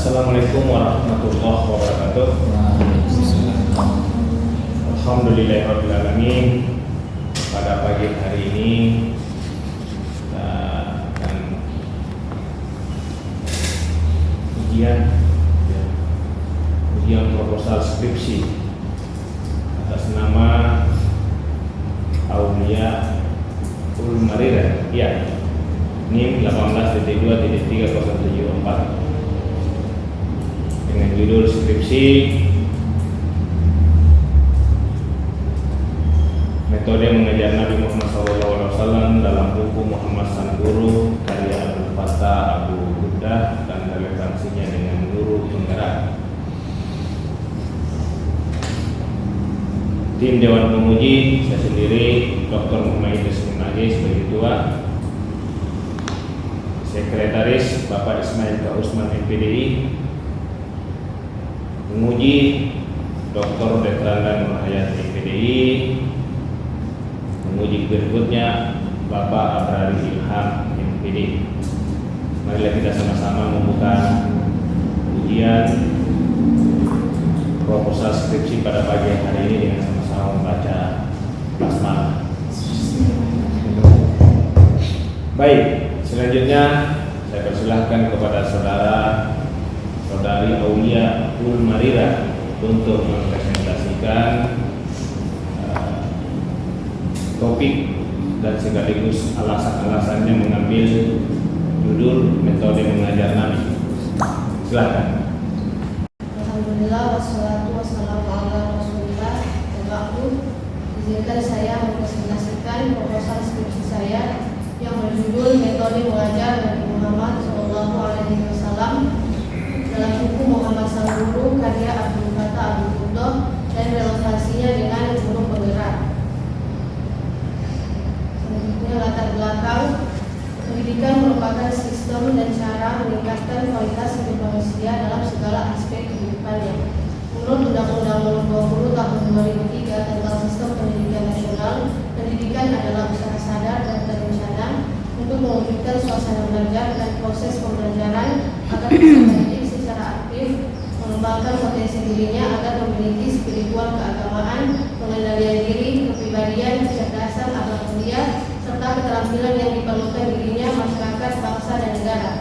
Assalamualaikum warahmatullahi wabarakatuh. Alhamdulillahirrahmanirrahim. Pada pagi hari ini kita akan ujian proposal skripsi atas nama Aulia Ulmarira, ya, NIM 18.2.3074 dengan judul skripsi metode mengajar Nabi Muhammad SAW dalam buku Muhammad Sang Guru karya Abdul Fattah Abu Ghuddah dan relevansinya dengan guru penggerak. Tim Dewan Penguji, saya sendiri Dr. Muhammad Idris Munajis sebagai ketua, Sekretaris Bapak Ismail K. Usman MPDI, penguji Dr. Detranda Nurhayat MPDI, penguji berikutnya Bapak Abrari Ilham MPD. Marilah kita sama-sama membuka ujian proposal skripsi pada pagi hari ini dengan sama-sama membaca basmalah. Baik, selanjutnya saya persilahkan kepada saudari Aulia Ulmarira untuk mempresentasikan topik dan sekaligus alasan-alasannya mengambil judul metode mengajar Nabi. Silakan. Alhamdulillah wassalatu wassalamu ala Rasulillah. Izinkan saya mempresentasikan proposal skripsi saya yang berjudul metode mengajar Nabi Muhammad SAW dalam buku Muhammad Sang Guru karya Abdul Fattah Abu Ghuddah dan relevansinya dengan guru penggerak. Selanjutnya, latar belakang. Pendidikan merupakan sistem dan cara meningkatkan kualitas hidup manusia dalam segala aspek kehidupannya. Menurut Undang-Undang Nomor 20 Tahun 2003 tentang Sistem Pendidikan Nasional, pendidikan adalah usaha sadar dan terencana untuk mewujudkan suasana belajar dan proses pembelajaran agar peserta didik secara aktif mengembangkan potensi dirinya agar memiliki spiritual keagamaan, pengendalian diri, kepribadian, kecerdasan, akhlak mulia, serta keterampilan yang diperlukan dirinya, masyarakat, bangsa, dan negara.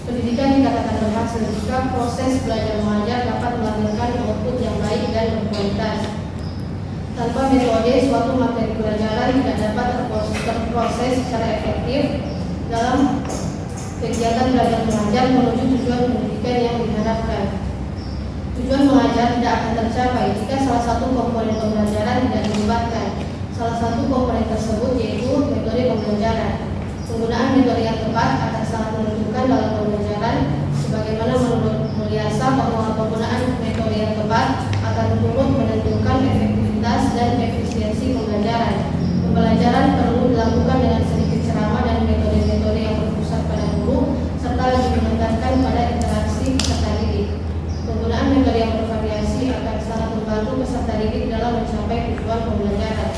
Pendidikan dikatakan berhasil jika proses belajar mengajar dapat melahirkan output yang baik dan berkualitas. Tanpa metode, suatu materi pelajaran tidak dapat terproses secara efektif dalam kegiatan belajar mengajar menuju tujuan pendidikan yang diharapkan. Tujuan mengajar tidak akan tercapai jika salah satu komponen pembelajaran tidak dilibatkan. Salah satu komponen tersebut yaitu metode pembelajaran. Penggunaan metode yang tepat akan sangat menentukan dalam pembelajaran, sebagaimana menurut Mulyasa bahwa penggunaan metode yang tepat akan turut menentukan efektivitas dan efisiensi pembelajaran. Pembelajaran perlu dilakukan dengan sedikit ceramah dan metode-metode yang berpusat pada guru, serta lebih menekankan pada interaksi peserta didik. Penggunaan metode yang bervariasi akan sangat membantu peserta didik dalam mencapai tujuan pembelajaran.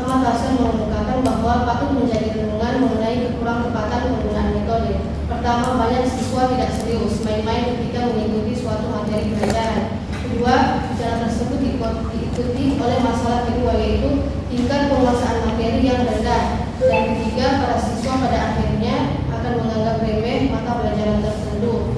Ahmad Hasan mengemukakan bahwa patut menjadi renungan mengenai kekurang tepatan penggunaan metode. Pertama, banyak siswa tidak serius main-main ketika mengikuti suatu materi pelajaran. Kedua, cara tersebut diikuti oleh masalah kedua, yaitu tingkat penguasaan materi yang rendah. Dan ketiga, para siswa pada akhirnya akan menganggap remeh mata pelajaran tertentu.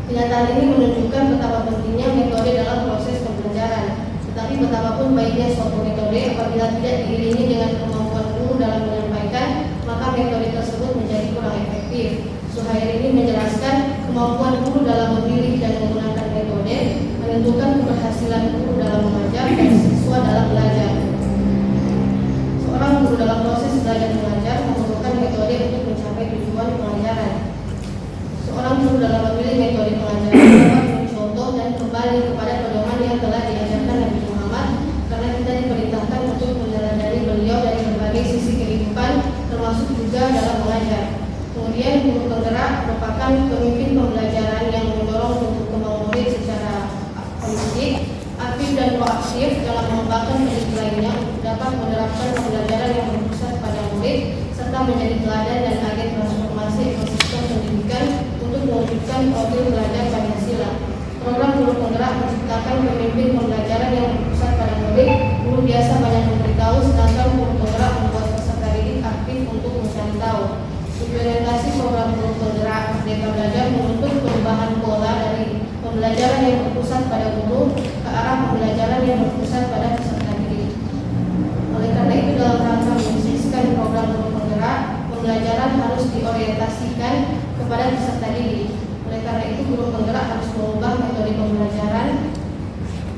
Kenyataan ini menunjukkan betapa pentingnya metode dalam proses pembelajaran. Tetapi betapapun baiknya suatu metode, apabila tidak diiringi dengan kemampuan guru dalam menyampaikan, maka metode tersebut menjadi kurang efektif. Suhairi menjelaskan kemampuan guru dalam memilih dan menggunakan metode menentukan keberhasilan guru dalam mengajar dan siswa dalam belajar. Seorang guru dalam proses belajar mengajar memerlukan metode untuk mencapai tujuan pengajaran. Seorang guru dalam memilih metode pengajaran dapat mencontoh dan kembali kepada pedoman yang telah diajarkan Nabi Muhammad, karena kita diperintahkan untuk meneladani beliau dari berbagai sisi kehidupan, termasuk juga dalam mengajar. Kemudian guru penggerak merupakan pemimpin pembelajaran yang mendorong untuk kemauan murid secara holistik, aktif dan proaktif dalam mengembangkan pendidik lainnya untuk dapat menerapkan pembelajaran yang berpusat pada murid serta menjadi teladan dan agen transformasi ekosistem pendidikan untuk mewujudkan mewujudkan profil belajar Pancasila. Program guru penggerak menciptakan pemimpin pembelajaran yang berpusat pada murid. Guru biasa banyak memberitahu, sedangkan guru penggerak membuat peserta didik aktif untuk mencari tahu. Implementasi program guru penggerak Merdeka Belajar menuntut perubahan pola dari pembelajaran yang berpusat pada guru ke arah pembelajaran yang berpusat pada peserta didik. Oleh karena itu, dalam rangka menyukseskan program guru penggerak, pembelajaran harus diorientasikan kepada peserta didik. Oleh karena itu, guru penggerak harus mengubah metode pembelajaran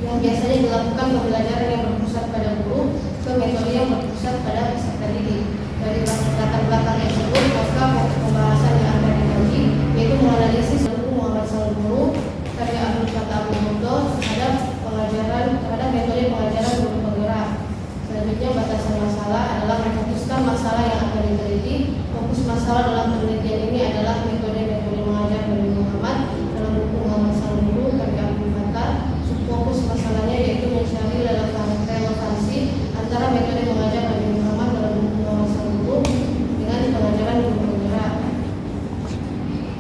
yang biasanya dilakukan pembelajaran yang berpusat pada guru ke metode yang berpusat pada peserta didik. Dari latar belakang tersebut, maka pembahasan yang akan dikaji yaitu menganalisis buku Muhammad Sangguru karya Abdul Fattah Abu Mudo terhadap metode pengajaran guru penggerak. Selanjutnya, batasan masalah adalah memfokuskan masalah yang akan diteliti. Fokus masalah dalam penelitian ini adalah metode-metode mengajar Nabi Muhammad dalam buku Muhammad Sangguru karya Abdul Fattah. Subfokus masalahnya yaitu mencari relevansi antara metode mengajar Nabi Muhammad dalam buku Muhammad Sangguru dengan pengajaran guru penggerak.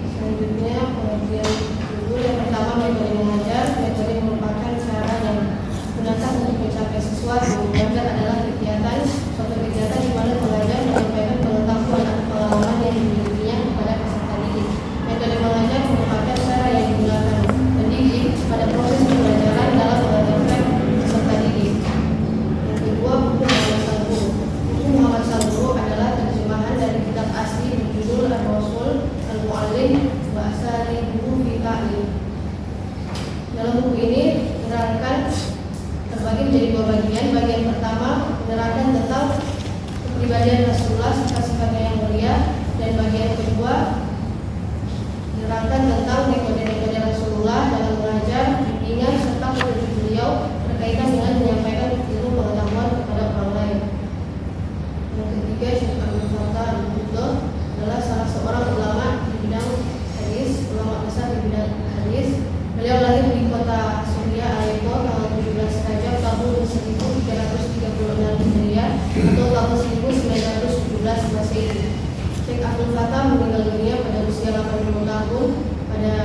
Selanjutnya, pengertian dulu. Yang pertama, metode mengajar. Metode merupakan cara yang digunakan untuk mencapai sesuatu. Mengajar adalah suatu kegiatan di mana pengajar menyampaikan pengetahuan atau pengalaman yang dimilikinya kepada peserta didik. Metode mengajar merupakan cara yang digunakan pendidik pada proses pembelajaran dalam mengajarkan peserta didik. Yang kedua, buku Muhammad Sangguru. Buku Muhammad Sangguru adalah terjemahan dari kitab asli berjudul Ar-Rasul Al-Mu'allim wa Asalibuhu fi Ta'lim. Dalam buku ini menerangkan terbagi menjadi dua bagian. Bagian pertama menerangkan tentang kepribadian Rasulullah serta sifatnya yang mulia, dan bagian kedua menerangkan tentang metode-metode Rasulullah dalam mengajar, bimbingan serta petunjuk beliau berkaitan dengan menyampaikan ilmu pengetahuan kepada orang lain. Yang ketiga, Syekh Abdul Fattah Abu Mudo adalah salah seorang ulama di bidang hadis, ulama besar di bidang hadis. Beliau lahir di kota Suriah, Aleppo, tanggal 17 Rajab tahun 1336 Hijriah atau tahun 1917 Masehi. Syekh Abdul Fattah meninggal dunia pada usia 80 tahun pada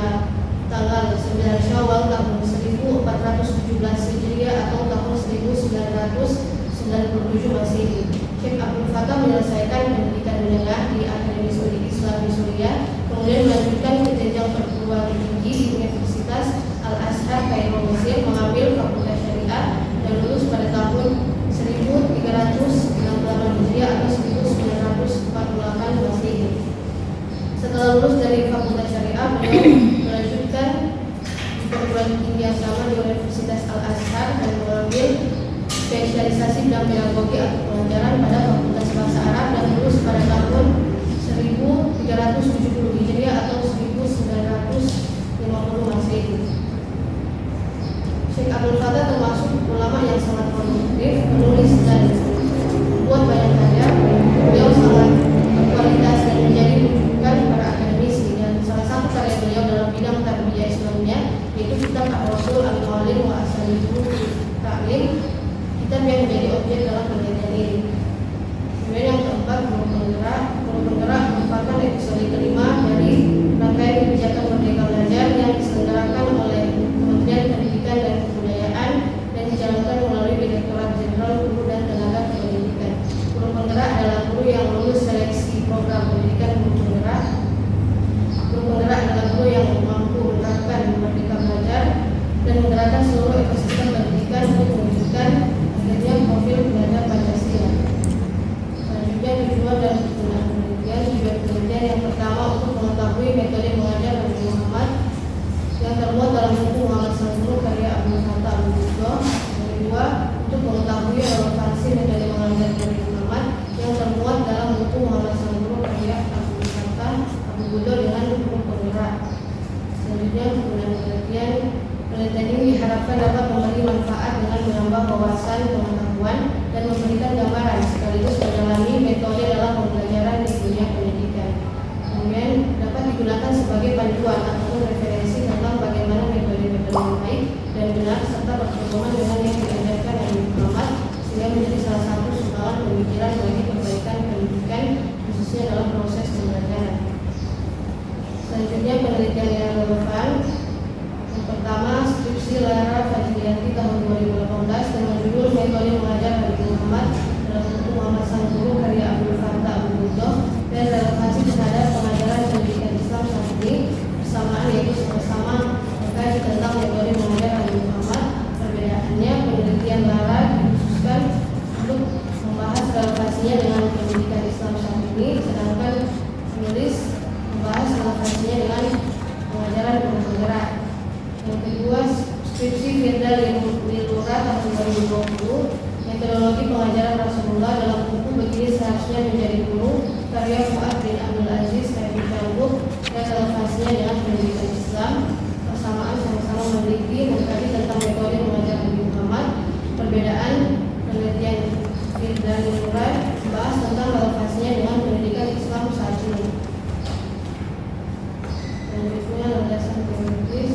tanggal 9 Syawal tahun 1417 Hijriah atau tahun 1997 Masehi. Syekh Abdul Fattah menyelesaikan pendidikan menengah di Akademi Studi Islam di Suriah, kemudian melanjutkan ke jenjang perguruan tinggi di Universitas Al-Azhar Kairo, Mesir, mengambil Fakultas Syariah dan lulus pada tahun 1368 Hijriah atau 1948 Masehi. Setelah lulus dari Fakultas Syariah, beliau melanjutkan di perguruan tinggi yang sama di Universitas Al-Azhar dan mengambil spesialisasi bidang pedagogi atau pengajaran pada Fakultas Bahasa Arab dan lulus pada tahun 1370 Hijriah atau 1950 Masehi. Syekh Abdul Fattah termasuk ulama yang sangat produktif, penulis dan membuat banyak karya. Beliau sangat berkualitas dan menjadi rujukan para akademisi, dan salah satu karya beliau dalam bidang tarbiyah Islamnya yaitu kitab Ar-Rasul Al-Mu'allim wa Asalibuhu fi Ta'lim, kitab yang menjadi objek dalam penelitian ini. Kemudian yang keempat, guru penggerak. Guru penggerak merupakan episode kelima dari rangkaian kebijakan Merdeka Belajar yang diselenggarakan oleh Kementerian Pendidikan dan Kebudayaan dan dijalankan melalui Direktorat Jenderal Guru dan Tenaga Kependidikan. Guru penggerak adalah guru yang lulus seleksi program pendidikan guru penggerak. Guru penggerak adalah guru yang mampu menerapkan Merdeka Belajar dan menggerakkan seluruh ekosistem pendidikan untuk mewujudkan akhirnya profil belajar Pancasila. Selanjutnya, tujuan dan kegunaan penelitian. Tujuan penelitian yang pertama untuk mengetahui metode mengajar Nabi Muhammad yang termuat dalam buku Muhammad Sangguru karya Abdul Fattah Abu Mudo. Yang kedua, untuk mengetahui relevansi metode mengajar Nabi Muhammad yang termuat dalam buku Muhammad Sangguru karya Abdul Fattah Abu Mudo dengan guru penggerak. Selanjutnya, kegunaan penelitian. Penelitian ini diharapkan dapat memberi manfaat dengan menambah wawasan pengetahuan dan memberikan gambaran sekaligus mendalami metode dalam pembelajaran di dunia pendidikan. Kemudian dapat digunakan sebagai panduan ataupun referensi tentang bagaimana metode-metode yang baik dan benar serta berhubungan dengan yang diajarkan Nabi Muhammad, sehingga menjadi salah satu sumbangan pemikiran bagi perbaikan pendidikan khususnya dalam proses pembelajaran. Selanjutnya, penelitian yang skripsi Lara Fajrianti tahun 2018 dengan judul Metode Mengajar Habib Muhammad dalam buku Muhammad Sang Guru karya Abdul Fattah Abu Buddha dan relevansi terhadap pengajaran pendidikan Islam saat ini bersamaan, yaitu sama-sama terkait tentang metode mengajar Habib Muhammad. Perbedaannya, penelitian Lara dikhususkan untuk membahas relevansinya dengan pendidikan Islam saat ini, sedangkan penulis membahas relevansinya dengan pengajaran guru penggerak. Yang kedua, skripsi Firda Lilura tahun 2020, metodologi pengajaran Rasulullah dalam buku Begini Seharusnya Menjadi Guru karya Fuad bin Abdul Aziz Habib Talbuk dan relevansinya dengan pendidikan Islam. Persamaan, sama-sama meneliti mengkaji tentang metode mengajar Habib Muhammad. Perbedaan, penelitian Firda Lilura membahas tentang relevansinya dengan pendidikan Islam saat ini. Selanjutnya, landasan teoritis.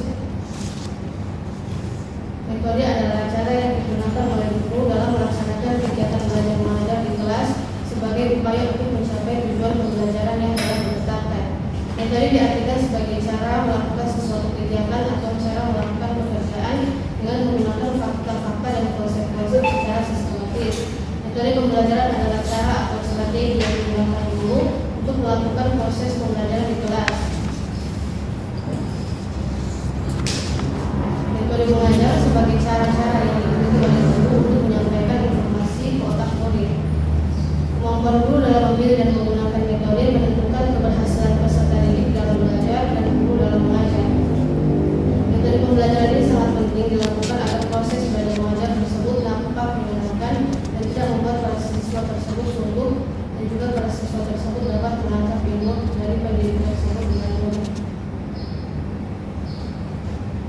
Metode adalah cara yang digunakan oleh guru dalam melaksanakan kegiatan belajar mengajar di kelas sebagai upaya untuk mencapai tujuan pembelajaran yang telah ditetapkan. Metode diartikan sebagai cara melakukan sesuatu kegiatan atau cara melakukan pekerjaan dengan menggunakan fakta-fakta dan konsep-konsep secara sistematis. Metode pembelajaran adalah cara atau strategi yang digunakan guru untuk melakukan proses pembelajaran di kelas. Metode mengajar sebagai cara-cara yang diikuti oleh guru untuk menyampaikan informasi ke otak murid. Kemampuan guru dalam memilih dan menggunakan metode menentukan keberhasilan peserta didik dalam belajar dan guru dalam mengajar. Metode pembelajaran ini sangat penting dilakukan agar proses belajar mengajar tersebut nampak menyenangkan dan tidak membuat para siswa tersebut suntuk, dan juga para siswa tersebut dapat menangkap ilmu dari pendidik tersebut dengan mudah.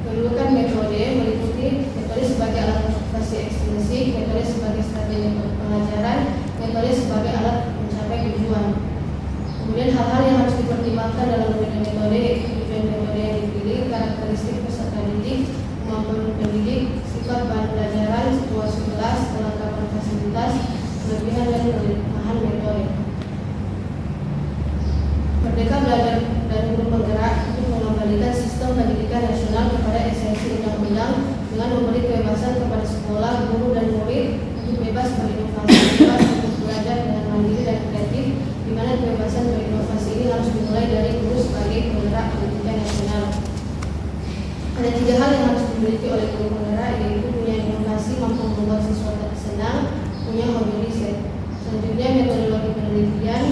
Kedudukan metode meliputi metode sebagai alat motivasi ekstrinsik, metode sebagai strategi pengajaran, metode sebagai alat mencapai tujuan. Kemudian hal-hal yang harus dipertimbangkan dalam memilih metode, yaitu tujuan metode yang dipilih, karakteristik peserta didik, kemampuan pendidik, sifat bahan pelajaran, situasi kelas, kelengkapan fasilitas, kelebihan dan kelemahan metode. Merdeka Belajar dan Guru Penggerak untuk mengembalikan sistem pendidikan nasional kepada esensi undang-undang dengan memberi kebebasan kepada sekolah, guru, dan murid untuk bebas berinovasi, bebas untuk belajar dengan mandiri dan kreatif, di mana kebebasan berinovasi ini harus dimulai dari guru sebagai penggerak pendidikan nasional. Ada 3 hal yang harus dimiliki oleh guru penggerak, yaitu punya inovasi, mampu membuat siswa senang, punya hobi riset. Selanjutnya, metodologi penelitian.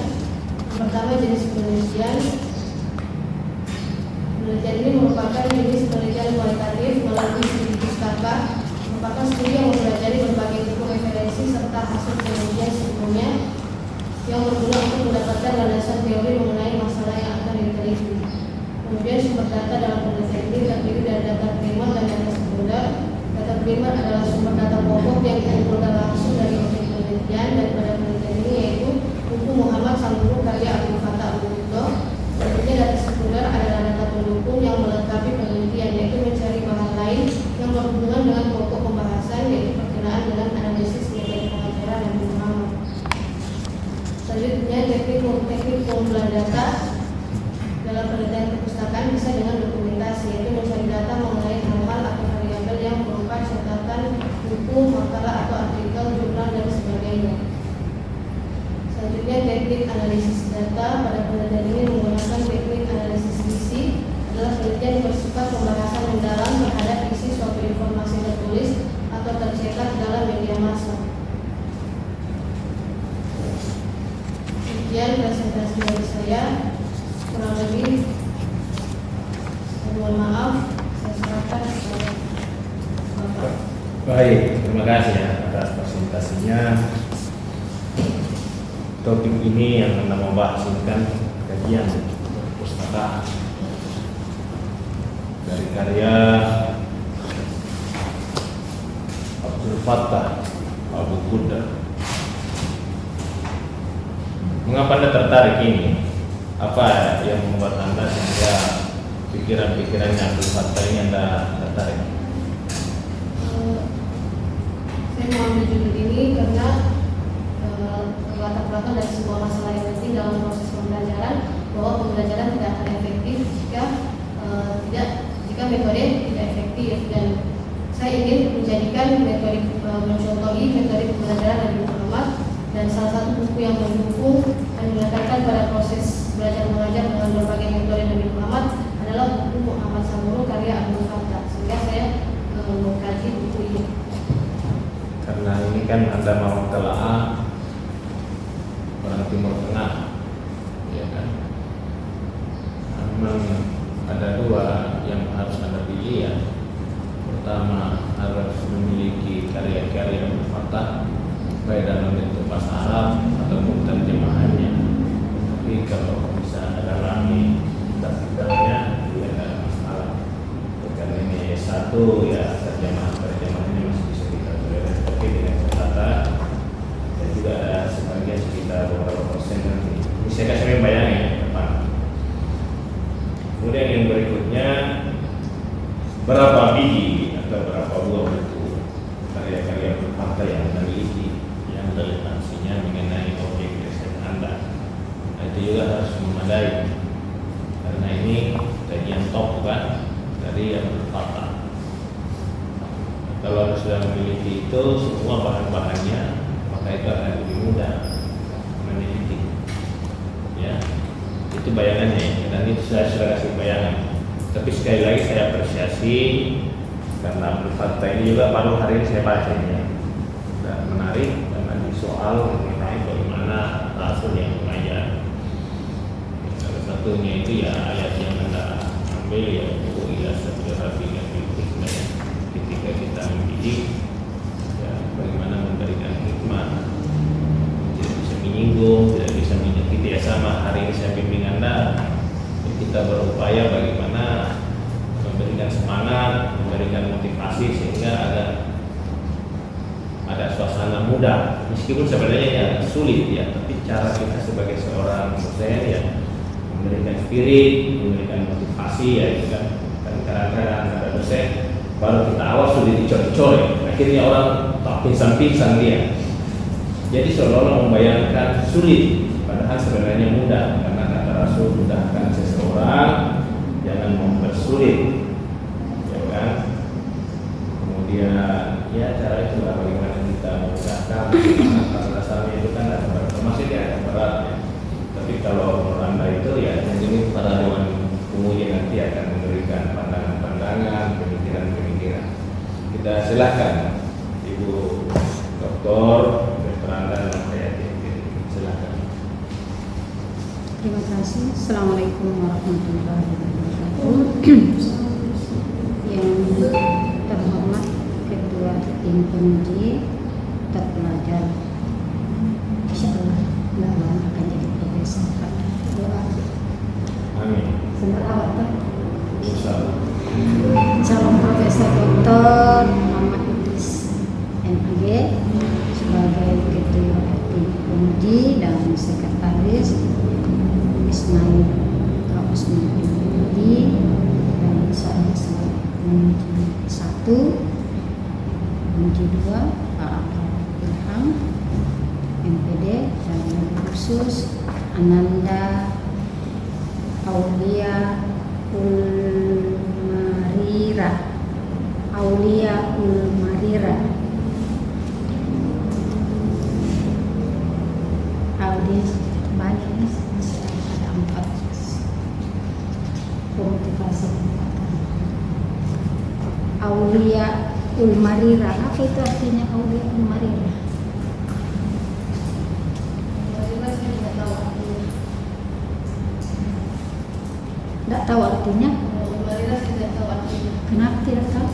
Pertama, jenis penelitian. Penelitian ini merupakan jenis penelitian kualitatif melalui studi pustaka, merupakan studi yang mempelajari berbagai buku referensi serta hasil penelitian sebelumnya yang berguna untuk mendapatkan landasan teori mengenai masalah yang akan diteliti. Kemudian sumber data dalam penelitian ini terdiri dari data primer dan data sekunder. Data primer adalah sumber data pokok yang dikumpulkan langsung dari objek penelitian, dan pada penelitian ini yaitu buku Muhammad Sang Guru karya Abdul Fattah Abu Buddha. Selanjutnya data sekunder adalah data pendukung yang melengkapi penelitian, yaitu mencari bahan lain yang berhubungan dengan pokok pembahasan, yaitu perkenaan dengan analisis metode pengajaran dan pemahaman. Selanjutnya teknik pengumpulan data dalam penelitian perpustakaan bisa dengan dokumentasi, yaitu mencari data mengenai hal-hal atau variabel yang berupa catatan, buku, makalah atau artikel, jurnal, dan sebagainya. Selanjutnya teknik analisis data. Pada penelitian ini menggunakan teknik analisis isi, adalah penelitian yang bersifat pembahasan mendalam terhadap isi suatu informasi tertulis atau tercetak dalam media massa. Sekian presentasi dari saya, kurang lebih mohon maaf, saya serahkan kepada Bapak. Baik, terima kasih ya atas presentasinya. Topik ini yang Anda mau bahas ini kan kajian perpustakaan dari karya Abdul Fattah Abu Buddha. Mengapa Anda tertarik ini? Apa yang membuat Anda sehingga pikiran-pikirannya Abdul Fattah ini Anda tertarik? Saya mengambil judul ini karena latar belakang dari sebuah masalah yang penting dalam proses pembelajaran, bahwa pembelajaran tidak akan efektif jika metode tidak efektif, dan saya ingin menjadikan mencontohi metode pembelajaran Nabi Muhammad, dan salah satu buku yang mendukung dan menekankan pada proses belajar mengajar dengan berbagai metode Nabi Muhammad adalah buku Muhammad Sangguru karya Abdul Fattah. Sehingga saya mengkaji buku ini. Karena ini kan Anda mau telaah orang Timur Tengah, ya kan? Memang ada dua yang harus Anda pilih ya. Pertama, harus memiliki karya-karya Abdul Fattah, baik dalam bentuk bahasa Arab ataupun terjemahannya. Tapi kalau bisa ada lagi kitab-kitabnya, tidak ada masalah. Karena ini S1 ya, terjemahannya masih bisa kita tolerir. Tapi dengan catatan, dan juga ada sebagian sekitar beberapa persen nanti. Ini saya kasih bayangin ya, depan. Kemudian yang berikutnya, berapa biji atau berapa buah buku karya-karya Abdul Fattah yang Anda miliki, yang relevansinya mengenai objek riset Anda. Nah, itu juga harus memadai, karena ini kajian top kan dari Abdul Fattah. Kalau Anda sudah memiliki itu semua bahan-bahannya, maka itu akan lebih mudah meneliti. Ya, itu bayangannya ya. Dan itu saya sudah kasih bayangan. Tapi sekali lagi saya apresiasi karena Abdul Fattah ini juga baru hari ini saya baca ya. Dan menarik, karena di soal mengenai bagaimana rasul yang mengajar. Salah satunya itu ya ayat yang Anda ambil ya, buku ila sabda rabbika bil hikmah. Ketika kita mendidik ya, bagaimana memberikan hikmah, tidak bisa menyinggung, tidak bisa menyakiti. Ya sama, hari ini saya bimbing Anda, kita berupaya bagaimana memberikan semangat, memberikan motivasi sehingga ada suasana muda. Meskipun sebenarnya ya sulit ya, tapi cara kita sebagai seorang dosen ya memberikan spirit, memberikan motivasi ya itu kan. Kadang-kadang ada dosen baru kita awal sudah dicor-cor ya, akhirnya orang tak pingsan-pingsan dia. Jadi seolah-olah membayangkan sulit, padahal sebenarnya mudah, karena kata Rasul, mudahkan seseorang, jangan mempersulit, ya kan? Kemudian ya cara itu lah bagaimana kita memudahkan. Pada dasarnya itu kan ada berat, termasuk ya ada berat ya. Tapi kalau menurut Anda itu ya ini para dewan penguji nanti akan memberikan pandangan-pandangan, pemikiran-pemikiran. Kita silakan Ibu Dr. Anda silakan. Terima kasih. Assalamualaikum warahmatullahi wabarakatuh. Yang terhormat Ketua Tim Penguji Terpelajar, insyaallah nggak lama akan jadi profesor. Doa. Amin. Sebentar awal kan? Insyaallah. Calon Profesor Dr. Muhammad Idris MAG sebagai Ketua Tim Penguji dan Sekretaris Ismail Kausman Penguji, dan saya sebagai penguji 1, penguji 2 Pak Abdul Ilham MPD, dan khusus Ananda Aulia Ulmarira Audis banyak nih, masih ada 4 motivasi penempatan. Aulia Ulmarira, apa itu artinya Aulia Ulmarira? Saya tidak tahu artinya. Tidak tahu artinya? Saya tidak tahu artinya. Kenapa tidak tahu?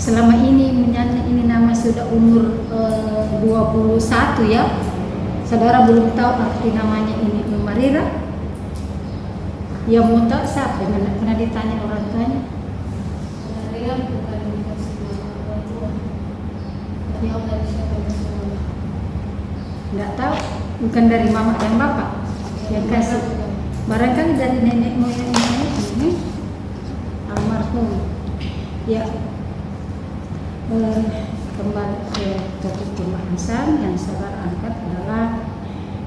Selama ini ini nama sudah umur 21 ya. Saudara belum tahu arti namanya ini Ulmarira? Ya mau tahu siapa? Pernah ditanya orang tuanya? Saya bukan dikasih orang tua. Tidak tahu dari siapa yang kasih. Tidak tahu, bukan dari mama dan bapak yang kasih. Barangkali dari nenek moyang ini almarhum. Ya, kembali ke topik pembahasan yang saudara angkat adalah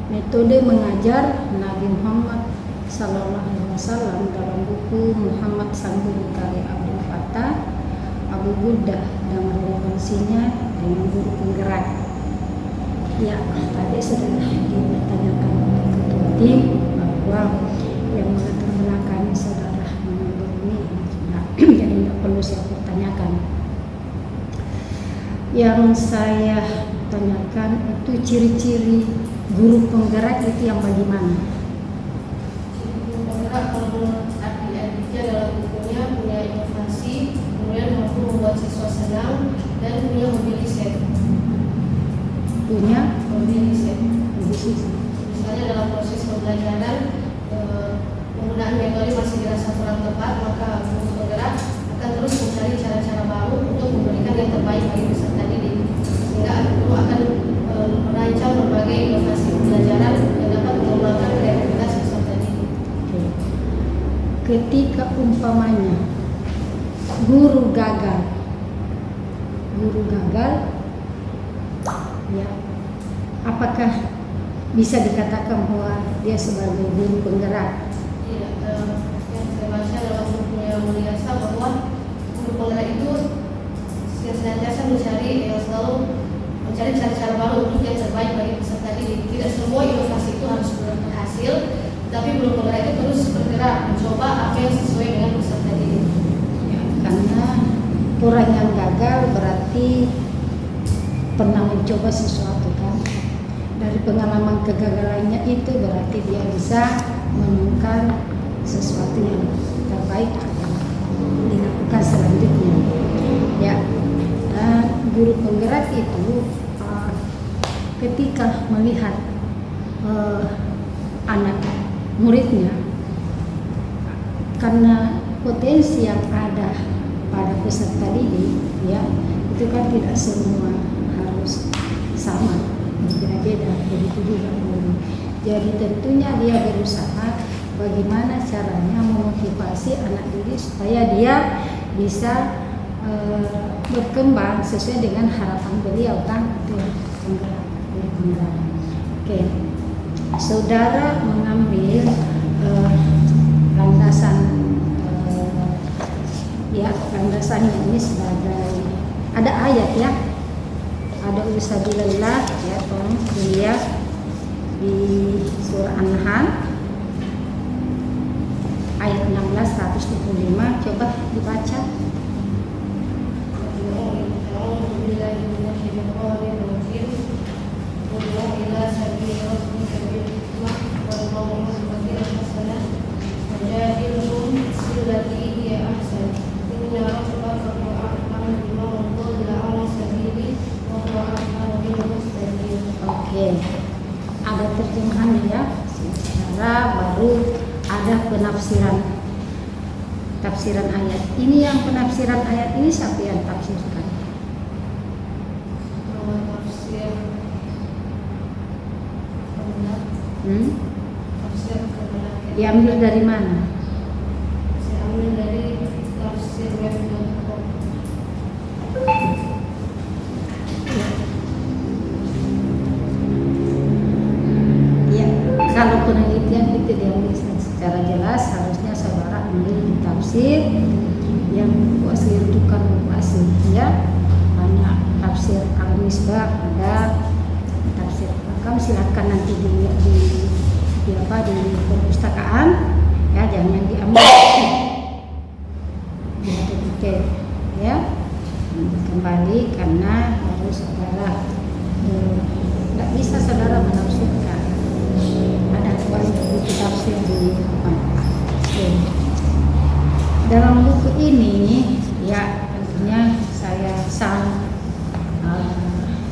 metode mengajar Nabi Muhammad Sallallahu Alaihi Wasallam dalam buku Muhammad Sangguru karya Abdul Fattah. kata Abu Buddha dan relevansinya dengan guru penggerak. Ya, tadi sudah ditanyakan oleh ketua tim bahwa yang melatar belakangi saudara mengambil ini jadi tidak perlu saya pertanyakan. Yang saya tanyakan itu ciri-ciri guru penggerak itu yang bagaimana? Guru penggerak kalau menurut adik-adiknya dalam bukunya punya inovasi, kemudian mampu membuat siswa senang dan punya hobi riset. Punya Hobi riset. bisnis. Misalnya dalam proses pembelajaran penggunaan metode masih dirasa kurang tepat, maka guru penggerak akan terus mencari cara-cara baru untuk memberikan yang terbaik bagi peserta didik, sehingga guru akan merancang berbagai inovasi pembelajaran yang dapat mengembangkan kreativitas peserta didik. Ketika umpamanya guru gagal, ya, apakah bisa dikatakan bahwa dia sebagai guru penggerak? Iya, yang saya baca dalam bukunya Mulyasa bahwa guru penggerak itu senantiasa selalu mencari cara-cara baru untuk yang terbaik bagi peserta didik. Tidak semua inovasi itu harus berhasil, tapi guru penggerak itu terus bergerak mencoba apa yang sesuai dengan peserta didik. Ya, karena orang yang gagal berarti pernah mencoba sesuatu kan. Dari pengalaman kegagalannya itu berarti dia bisa menemukan sesuatu yang terbaik akan dilakukan selanjutnya. Ya, guru penggerak itu ketika melihat anak muridnya, karena potensi yang ada pada peserta didik, ya, itu kan tidak semua harus sama, berbeda-beda, begitu juga guru. Jadi tentunya dia berusaha bagaimana caranya memotivasi anak didik supaya dia bisa berkembang sesuai dengan harapan beliau kan, itu penggerak. Oke, saudara mengambil landasan ya, landasannya ini sebagai ada ayat ya, ada usabillah ya, tolong dilihat di surah An-Nahl ayat 16 125, coba dibaca. Oke, ada terjemahannya ya. Secara baru ada tafsiran ayat. Ini yang penafsiran ayat ini siapa yang tafsirkan? Diambil dari mana? Saya ambil dari tafsir web.com. Ya, kalau penelitian itu diambil secara jelas, harusnya saudara ambil di tafsir yang buku asli rujukan buku asli ya. Banyak tafsir Al-Misbah, ada tafsir Al-Hakam, silakan nanti dilihat di perpustakaan ya, jangan diambil oke ya, nanti kembali karena baru saudara tidak bisa saudara menafsirkan, ada banyak buku tafsir di dalam buku ini ya. Tentunya saya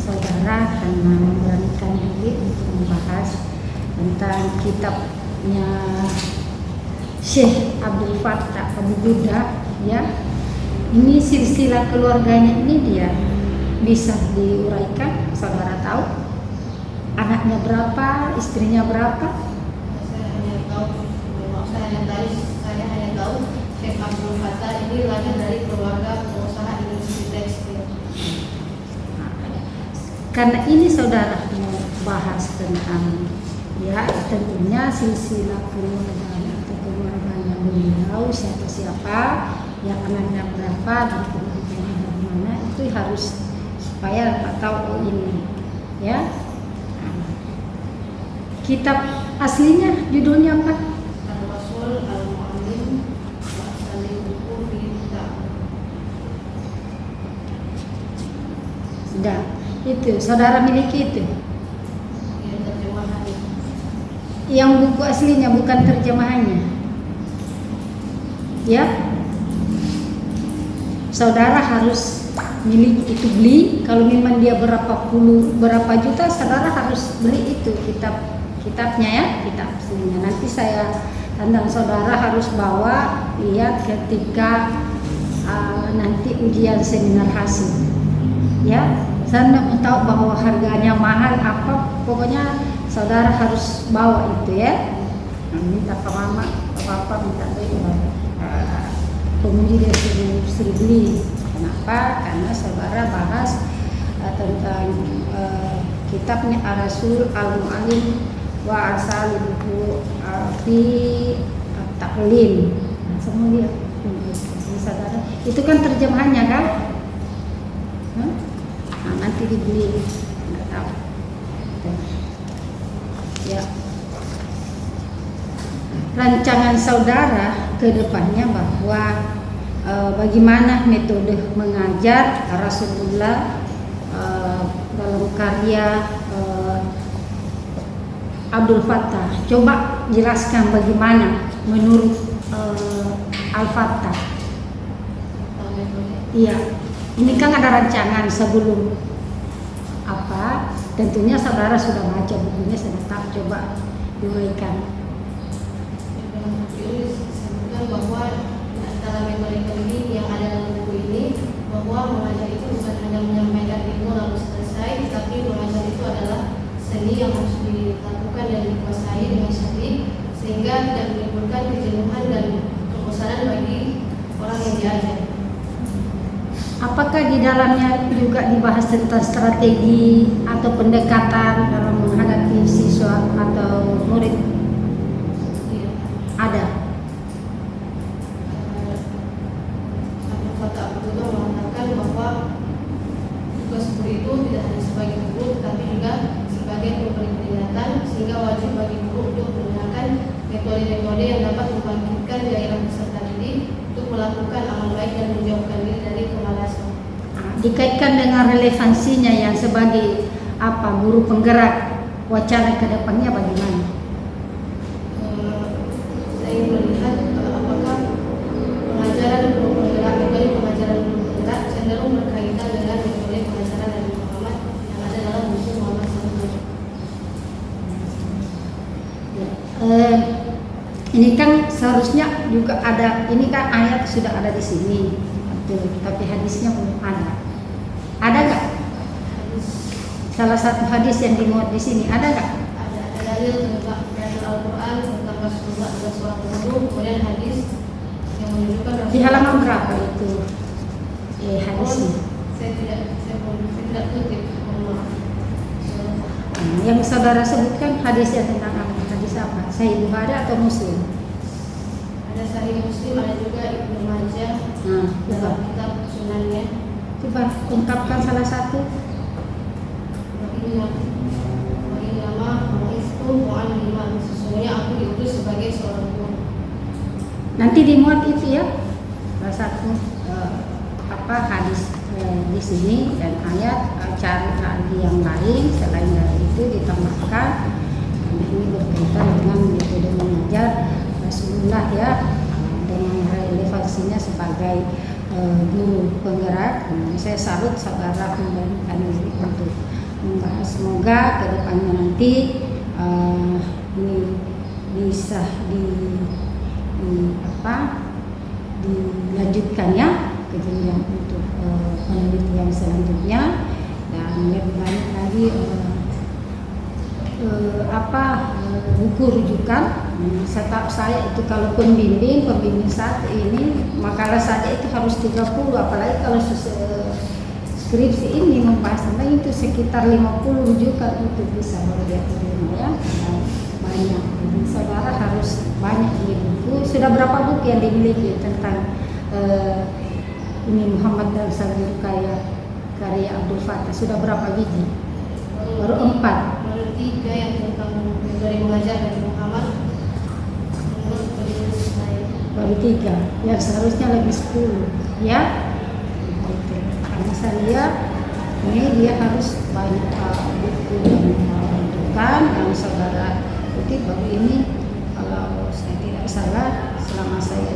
saudara karena memberanikan diri untuk membahas tentang kitabnya Syekh Abdul Fattah Abu Buddha ya. Ini silsilah keluarganya ini dia bisa diuraikan, saudara tahu anaknya berapa, istrinya berapa? Saya hanya tahu Syekh Abdul Fattah ini lahir dari keluarga pengusaha industri tekstil. Karena ini saudara mau bahas tentang ya, tentunya silsilah keluarganya atau keluarganya beliau siapa-siapa ya anaknya berapa dan pendidikannya dari mana, itu harus supaya tahu oh ini ya. Kitab aslinya judulnya apa? Al-Rasul Al-Mu'allim wa Salim Buku Kita. Sudah, itu saudara miliki itu. Ya, terjemahannya. Yang buku aslinya bukan terjemahannya. Ya. Saudara harus miliki itu, beli. Kalau memang dia berapa juta, saudara harus beli itu kitabnya ya, kitab aslinya. Nanti saya tantang saudara harus bawa lihat ketika nanti ujian seminar hasil. Ya, saya mau tahu bahwa harganya mahal apa, pokoknya saudara harus bawa itu ya. Minta ke mama, ke papa minta penguji dia suruh beli. Kenapa? Karena saudara bahas tentang kitabnya Ar-Rasul Al-Mu'allim wa Asalibuhu fi At-Taqlim. Semua dia saudara. Itu kan terjemahannya kan? Nah, nanti dibeli, nggak tahu. Ya. Rancangan saudara ke depannya bahwa bagaimana metode mengajar Rasulullah dalam karya Abdul Fattah. Coba jelaskan bagaimana menurut Al-Fattah. Iya, ini kan ada rancangan sebelum apa? Tentunya saudara sudah baca bukunya, sudah tahu. Coba diuraikan. Disebutkan bahwa antara metode ini yang ada dalam buku ini, bahwa mengajar itu bukan hanya menyampaikan ilmu lalu selesai, tapi mengajar itu adalah seni yang harus dilakukan dan dikuasai dengan cerdik, sehingga tidak menimbulkan kejenuhan dan kebosanan bagi orang yang diajar. Apakah di dalamnya juga dibahas tentang strategi atau pendekatan dalam menghadapi siswa atau murid? Iya. Ada. Abdul Fattah Al-Bukhari mengatakan bahwa tugas guru itu tidak hanya sebagai guru, tetapi juga sebagai pemberi peringatan, sehingga wajib bagi guru untuk menggunakan metode-metode yang dapat membangkitkan gairah peserta didik untuk melakukan amal baik dan menjauhkan diri dari kemalasan. Dikaitkan dengan relevansinya yang sebagai apa guru penggerak, wacana ke depannya bagaimana? Saya ingin melihat apakah pengajaran guru penggerak, metode pengajaran guru penggerak cenderung berkaitan dengan metode pengajaran Nabi Muhammad yang ada dalam buku Muhammad SAW. Ini kan seharusnya juga ada, ini kan ayat sudah ada di sini, tapi hadisnya belum ada. Ada nggak? Salah satu hadis yang dimuat di sini ada nggak? Ada dalil tentang dari Al-Quran tentang Rasulullah adalah seorang guru, kemudian hadis yang menunjukkan Di halaman berapa itu? Hadisnya. Saya tidak kutip, mohon maaf. Yang saudara sebutkan hadisnya tentang apa? Hadis apa? Sahih Bukhari atau Muslim? Ada Sahih Muslim, ada juga Ibnu Majah dalam kitab Sunannya. Coba ungkapkan salah satu. Bagi nama itu mu'allimah, sesungguhnya aku diutus sebagai seorang guru. Nanti dimuat itu ya, salah satu hadis di sini dan ayat, cari lagi yang lain selain dari itu ditambahkan. Ini berkaitan dengan metode mengajar Rasulullah ya, dengan relevansinya sebagai guru penggerak. Saya salut saudara memberikan diri untuk membahas. Semoga kedepannya nanti ini bisa dilanjutkan ya ke jenjang untuk penelitian selanjutnya, dan lebih banyak lagi buku rujukan. Setahu saya itu kalau pembimbing saat ini makalah saja itu harus 30, apalagi kalau skripsi ini membahas tentang itu sekitar 50 rujukan itu bisa baru dia terima ya. Banyak. Jadi saudara harus banyak beli buku. Sudah berapa buku yang dimiliki tentang ini Muhammad dan Salih karya Abdul Fattah sudah berapa biji? Baru 4. Baru 3 yang tentang metode mengajar dari Muhammad. Menurut penulis saya. Baru 3, ya seharusnya lebih 10 ya. Gitu. Karena saya lihat ini dia harus banyak buku yang menentukan yang saudara kutip. Baru ini kalau saya tidak salah selama saya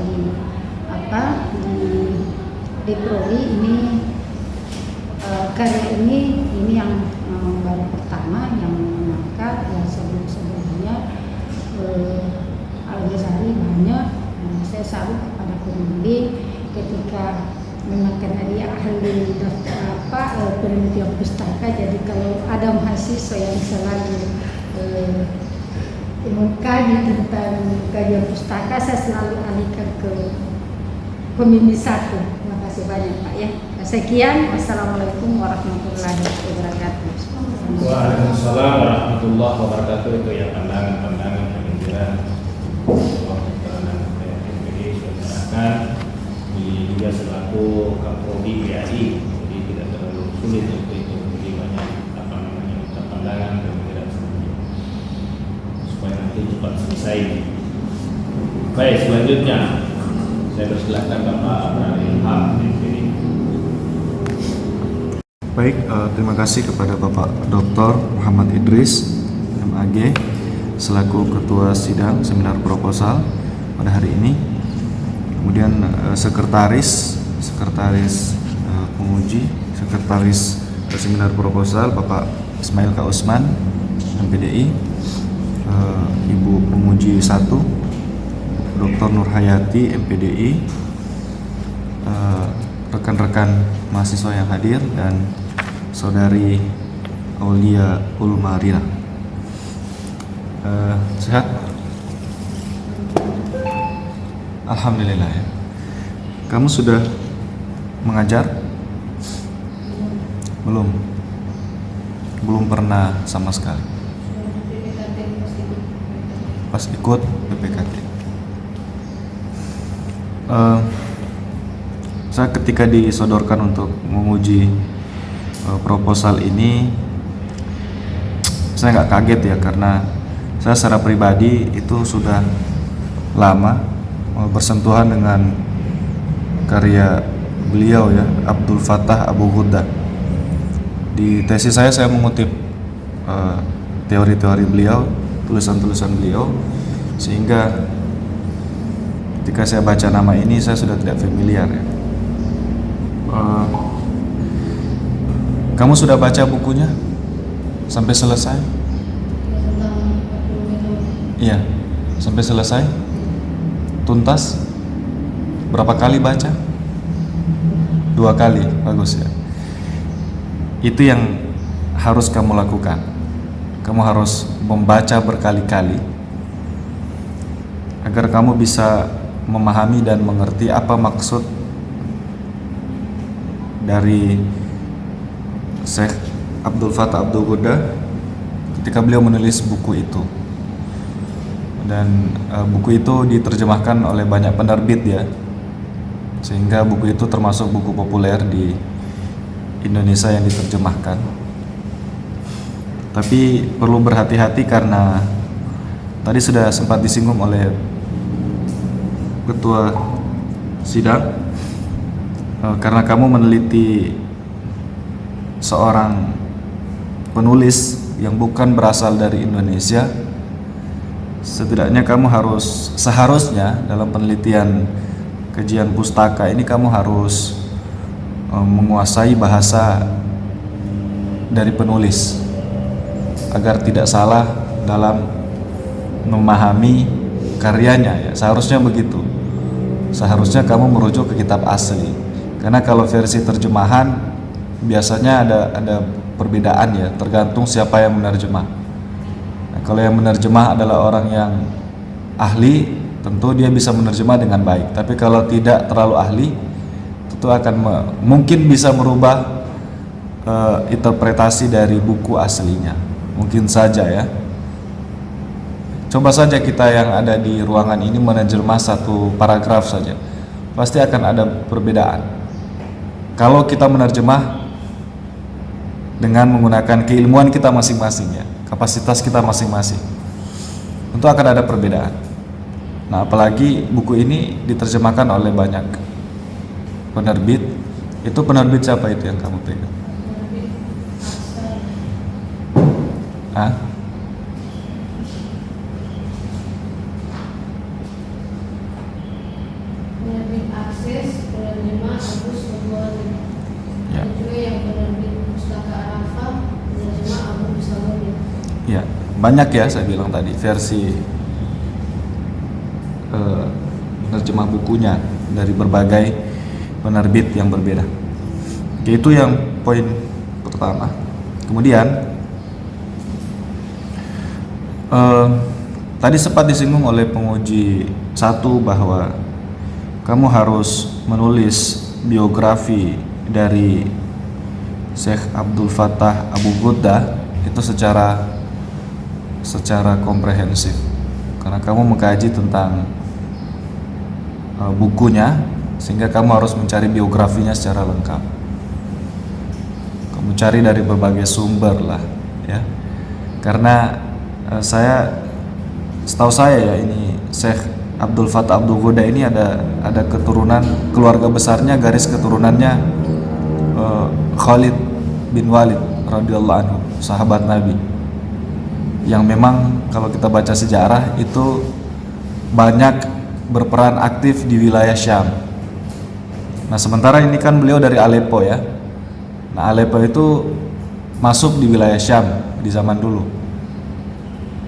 di Prodi ini karya ini yang baru pertama yang mengangkat, yang sebelumnya Al-Ghazali banyak. Saya salut kepada pembimbing ketika memang karena dia ahli penelitian pustaka, jadi kalau ada mahasiswa yang selalu mengkaji tentang kajian pustaka, saya selalu alihkan ke pembimbing 1. Terima kasih banyak Pak ya. Sekian, wassalamualaikum warahmatullahi wabarakatuh. Waalaikumsalam warahmatullahi wabarakatuh. Itu ya pandangan-pandangan pemikiran ini juga selaku Kaprodi PAI, jadi tidak terlalu sulit untuk itu. Jadi banyak pandangan pemikiran seperti supaya nanti cepat selesai. Baik, selanjutnya saya persilakan Bapak Abraham Ilham. Baik, terima kasih kepada Bapak Dr. Muhammad Idris MAG selaku Ketua Sidang Seminar Proposal pada hari ini. Kemudian sekretaris penguji, sekretaris Seminar Proposal Bapak Ismail K. Usman MPDI, Ibu penguji 1 Dr. Nurhayati MPDI, rekan-rekan mahasiswa yang hadir, dan Saudari Aulia Ulmarina. Sehat? Alhamdulillah ya. Kamu sudah mengajar? Belum pernah sama sekali. Pas ikut PPKT. Saya ketika disodorkan untuk menguji proposal ini, saya nggak kaget ya, karena saya secara pribadi itu sudah lama bersentuhan dengan karya beliau ya, Abdul Fattah Abu Ghudda. Di tesis saya mengutip teori-teori beliau, tulisan-tulisan beliau, sehingga ketika saya baca nama ini saya sudah tidak familiar ya. Kamu sudah baca bukunya sampai selesai? Iya, sampai selesai. Tuntas? Berapa kali baca? 2 kali, bagus ya. Itu yang harus kamu lakukan. Kamu harus membaca berkali-kali agar kamu bisa memahami dan mengerti apa maksud dari Syekh Abdul Fattah Abdul Ghudda ketika beliau menulis buku itu. Dan buku itu diterjemahkan oleh banyak penerbit ya, sehingga buku itu termasuk buku populer di Indonesia yang diterjemahkan. Tapi perlu berhati-hati karena tadi sudah sempat disinggung oleh Ketua Sidang, karena kamu meneliti seorang penulis yang bukan berasal dari Indonesia, setidaknya kamu seharusnya dalam penelitian kajian pustaka ini kamu harus menguasai bahasa dari penulis agar tidak salah dalam memahami karyanya ya. Seharusnya begitu. Seharusnya kamu merujuk ke kitab asli. Karena kalau versi terjemahan biasanya ada perbedaan ya, tergantung siapa yang menerjemah. Kalau yang menerjemah adalah orang yang ahli, tentu dia bisa menerjemah dengan baik. Tapi kalau tidak terlalu ahli, tentu akan mungkin bisa merubah interpretasi dari buku aslinya. Mungkin saja ya. Coba saja kita yang ada di ruangan ini menerjemah satu paragraf saja. pasti akan ada perbedaan. Kalau kita menerjemah dengan menggunakan keilmuan kita masing-masing ya, kapasitas kita masing-masing, tentu akan ada perbedaan. Nah, apalagi buku ini diterjemahkan oleh banyak penerbit. Itu penerbit siapa itu yang kamu pegang? Penerbit Akses. Hah? Penerbit Akses, penerjemah Agus Nurwali. Ya. Ada juga yang penerbit Pustaka Arafah, penerjemah Abu Musawadir. Ya, banyak ya saya bilang tadi versi penerjemah bukunya dari berbagai penerbit yang berbeda. Oke, itu yang poin pertama. Kemudian tadi sempat disinggung oleh penguji satu bahwa kamu harus menulis biografi dari Syekh Abdul Fattah Abu Ghuddah itu secara komprehensif, karena kamu mengkaji tentang bukunya, sehingga kamu harus mencari biografinya secara lengkap. Kamu cari dari berbagai sumber lah, ya. Karena setahu saya ya, ini Syekh Abdul Fattah Abdul Ghuddah ini ada keturunan, keluarga besarnya, garis keturunannya Khalid bin Walid radhiyallahu anhu, sahabat Nabi, yang memang kalau kita baca sejarah itu banyak berperan aktif di wilayah Syam. Nah, sementara ini kan beliau dari Aleppo ya. Nah, Aleppo itu masuk di wilayah Syam di zaman dulu.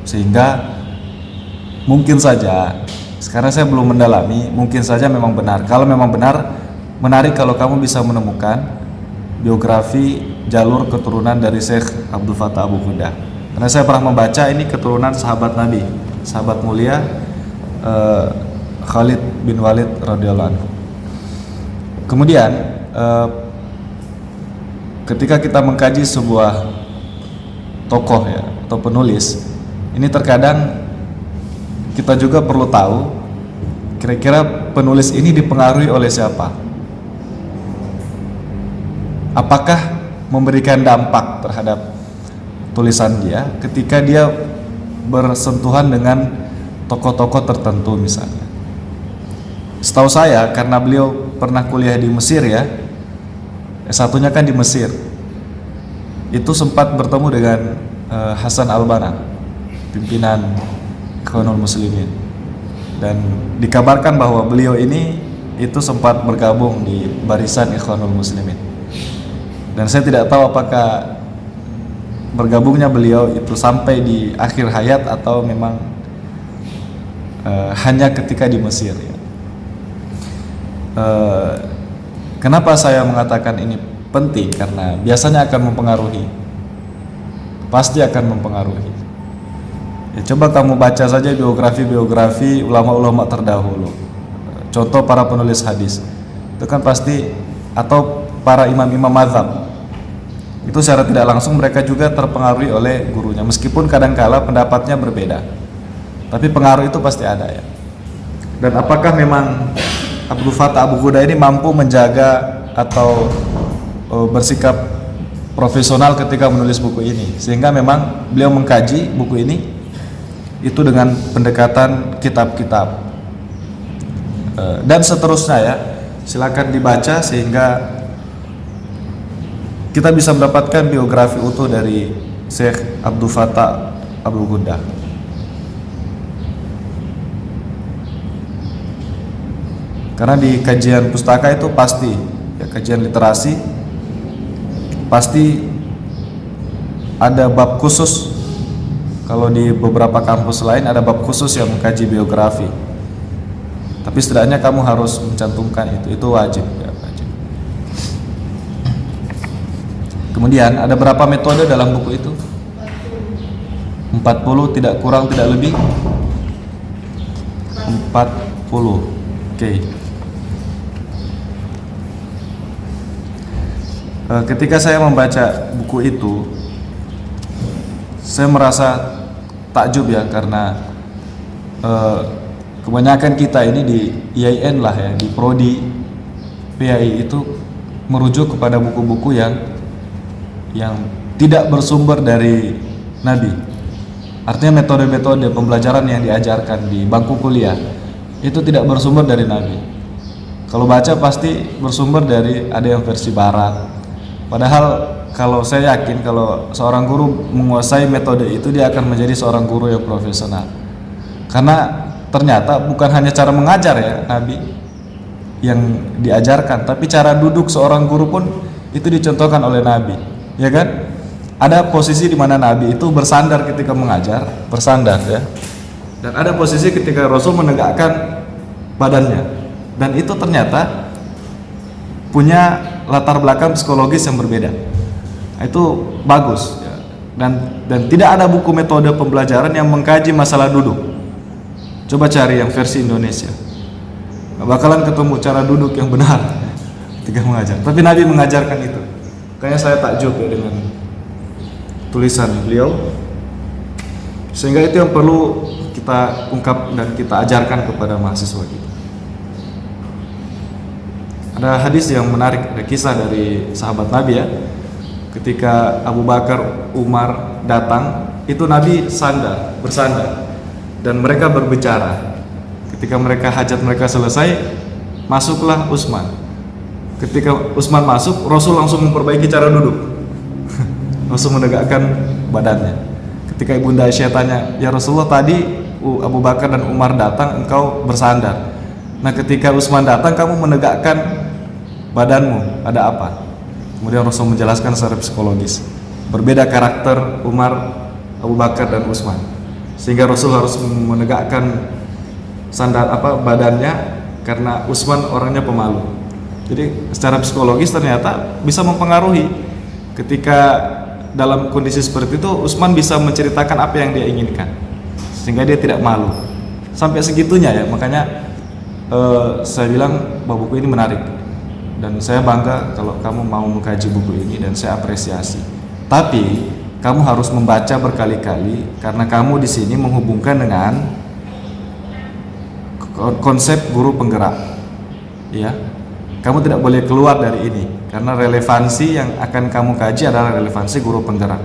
Sehingga mungkin saja, sekarang saya belum mendalami, mungkin saja memang benar. Kalau memang benar, menarik kalau kamu bisa menemukan biografi jalur keturunan dari Syekh Abdul Fattah Abu Ghuddah. Karena saya pernah membaca ini keturunan sahabat Nabi, sahabat mulia Khalid bin Walid radhiyallahu anhu. Kemudian ketika kita mengkaji sebuah tokoh ya atau penulis, ini terkadang kita juga perlu tahu kira-kira penulis ini dipengaruhi oleh siapa. Apakah memberikan dampak terhadap tulisan dia ketika dia bersentuhan dengan tokoh-tokoh tertentu misalnya. Setahu saya, karena beliau pernah kuliah di Mesir ya, S1-nya kan di Mesir, itu sempat bertemu dengan Hasan al-Banna, pimpinan Ikhwanul Muslimin, dan dikabarkan bahwa beliau ini itu sempat bergabung di barisan Ikhwanul Muslimin. Dan saya tidak tahu apakah bergabungnya beliau itu sampai di akhir hayat atau memang hanya ketika di Mesir ya. Kenapa saya mengatakan ini penting? Karena biasanya akan mempengaruhi, pasti akan mempengaruhi ya. Coba kamu baca saja biografi ulama-ulama terdahulu, contoh para penulis hadis, itu kan pasti, atau para imam-imam mazhab, itu secara tidak langsung mereka juga terpengaruhi oleh gurunya, meskipun kadangkala pendapatnya berbeda, tapi pengaruh itu pasti ada ya. Dan apakah memang Abdul Fattah Abu Ghuddah ini mampu menjaga atau bersikap profesional ketika menulis buku ini, sehingga memang beliau mengkaji buku ini itu dengan pendekatan kitab-kitab dan seterusnya ya. Silakan dibaca sehingga kita bisa mendapatkan biografi utuh dari Syekh Abdul Fattah Abu Ghuddah. Karena di kajian pustaka itu pasti ya, kajian literasi pasti ada bab khusus. Kalau di beberapa kampus lain ada bab khusus yang mengkaji biografi. Tapi setidaknya kamu harus mencantumkan itu wajib ya, wajib. Kemudian ada berapa metode dalam buku itu? 40, tidak kurang tidak lebih 40. Oke. Ketika saya membaca buku itu, saya merasa takjub ya, karena kebanyakan kita ini di IAIN lah ya, di prodi PAI itu merujuk kepada buku-buku yang tidak bersumber dari Nabi. Artinya metode-metode pembelajaran yang diajarkan di bangku kuliah itu tidak bersumber dari Nabi. Kalau baca pasti bersumber dari ada yang versi barat. Padahal kalau saya yakin kalau seorang guru menguasai metode itu, dia akan menjadi seorang guru yang profesional. Karena ternyata bukan hanya cara mengajar ya Nabi yang diajarkan, tapi cara duduk seorang guru pun itu dicontohkan oleh Nabi, ya kan? Ada posisi di mana Nabi itu bersandar ketika mengajar, bersandar ya. Dan ada posisi ketika Rasul menegakkan badannya. Dan itu ternyata punya latar belakang psikologis yang berbeda. Nah, itu bagus ya. Dan tidak ada buku metode pembelajaran yang mengkaji masalah duduk. Coba cari yang versi Indonesia. Nggak bakalan ketemu cara duduk yang benar ketika mengajar. Tapi Nabi mengajarkan itu. Kayaknya saya takjub ya dengan tulisan beliau. Sehingga itu yang perlu kita ungkap dan kita ajarkan kepada mahasiswa kita. Ada hadis yang menarik, ada kisah dari sahabat Nabi ya. Ketika Abu Bakar, Umar datang, itu Nabi bersandar dan mereka berbicara. Ketika mereka hajat mereka selesai, masuklah Utsman. Ketika Utsman masuk, Rasul langsung memperbaiki cara duduk. Langsung menegakkan badannya. Ketika Ibunda Aisyah tanya, "Ya Rasulullah, tadi Abu Bakar dan Umar datang, engkau bersandar. Nah, ketika Utsman datang, kamu menegakkan badanmu, ada apa?" Kemudian Rasul menjelaskan secara psikologis. Berbeda karakter Umar, Abu Bakar dan Utsman. Sehingga Rasul harus menegakkan badannya karena Utsman orangnya pemalu. Jadi secara psikologis ternyata bisa mempengaruhi. Ketika dalam kondisi seperti itu, Utsman bisa menceritakan apa yang dia inginkan sehingga dia tidak malu. Sampai segitunya ya, makanya saya bilang bahwa buku ini menarik. Dan saya bangga kalau kamu mau mengkaji buku ini dan saya apresiasi. Tapi kamu harus membaca berkali-kali karena kamu di sini menghubungkan dengan konsep guru penggerak. Ya. Kamu tidak boleh keluar dari ini karena relevansi yang akan kamu kaji adalah relevansi guru penggerak.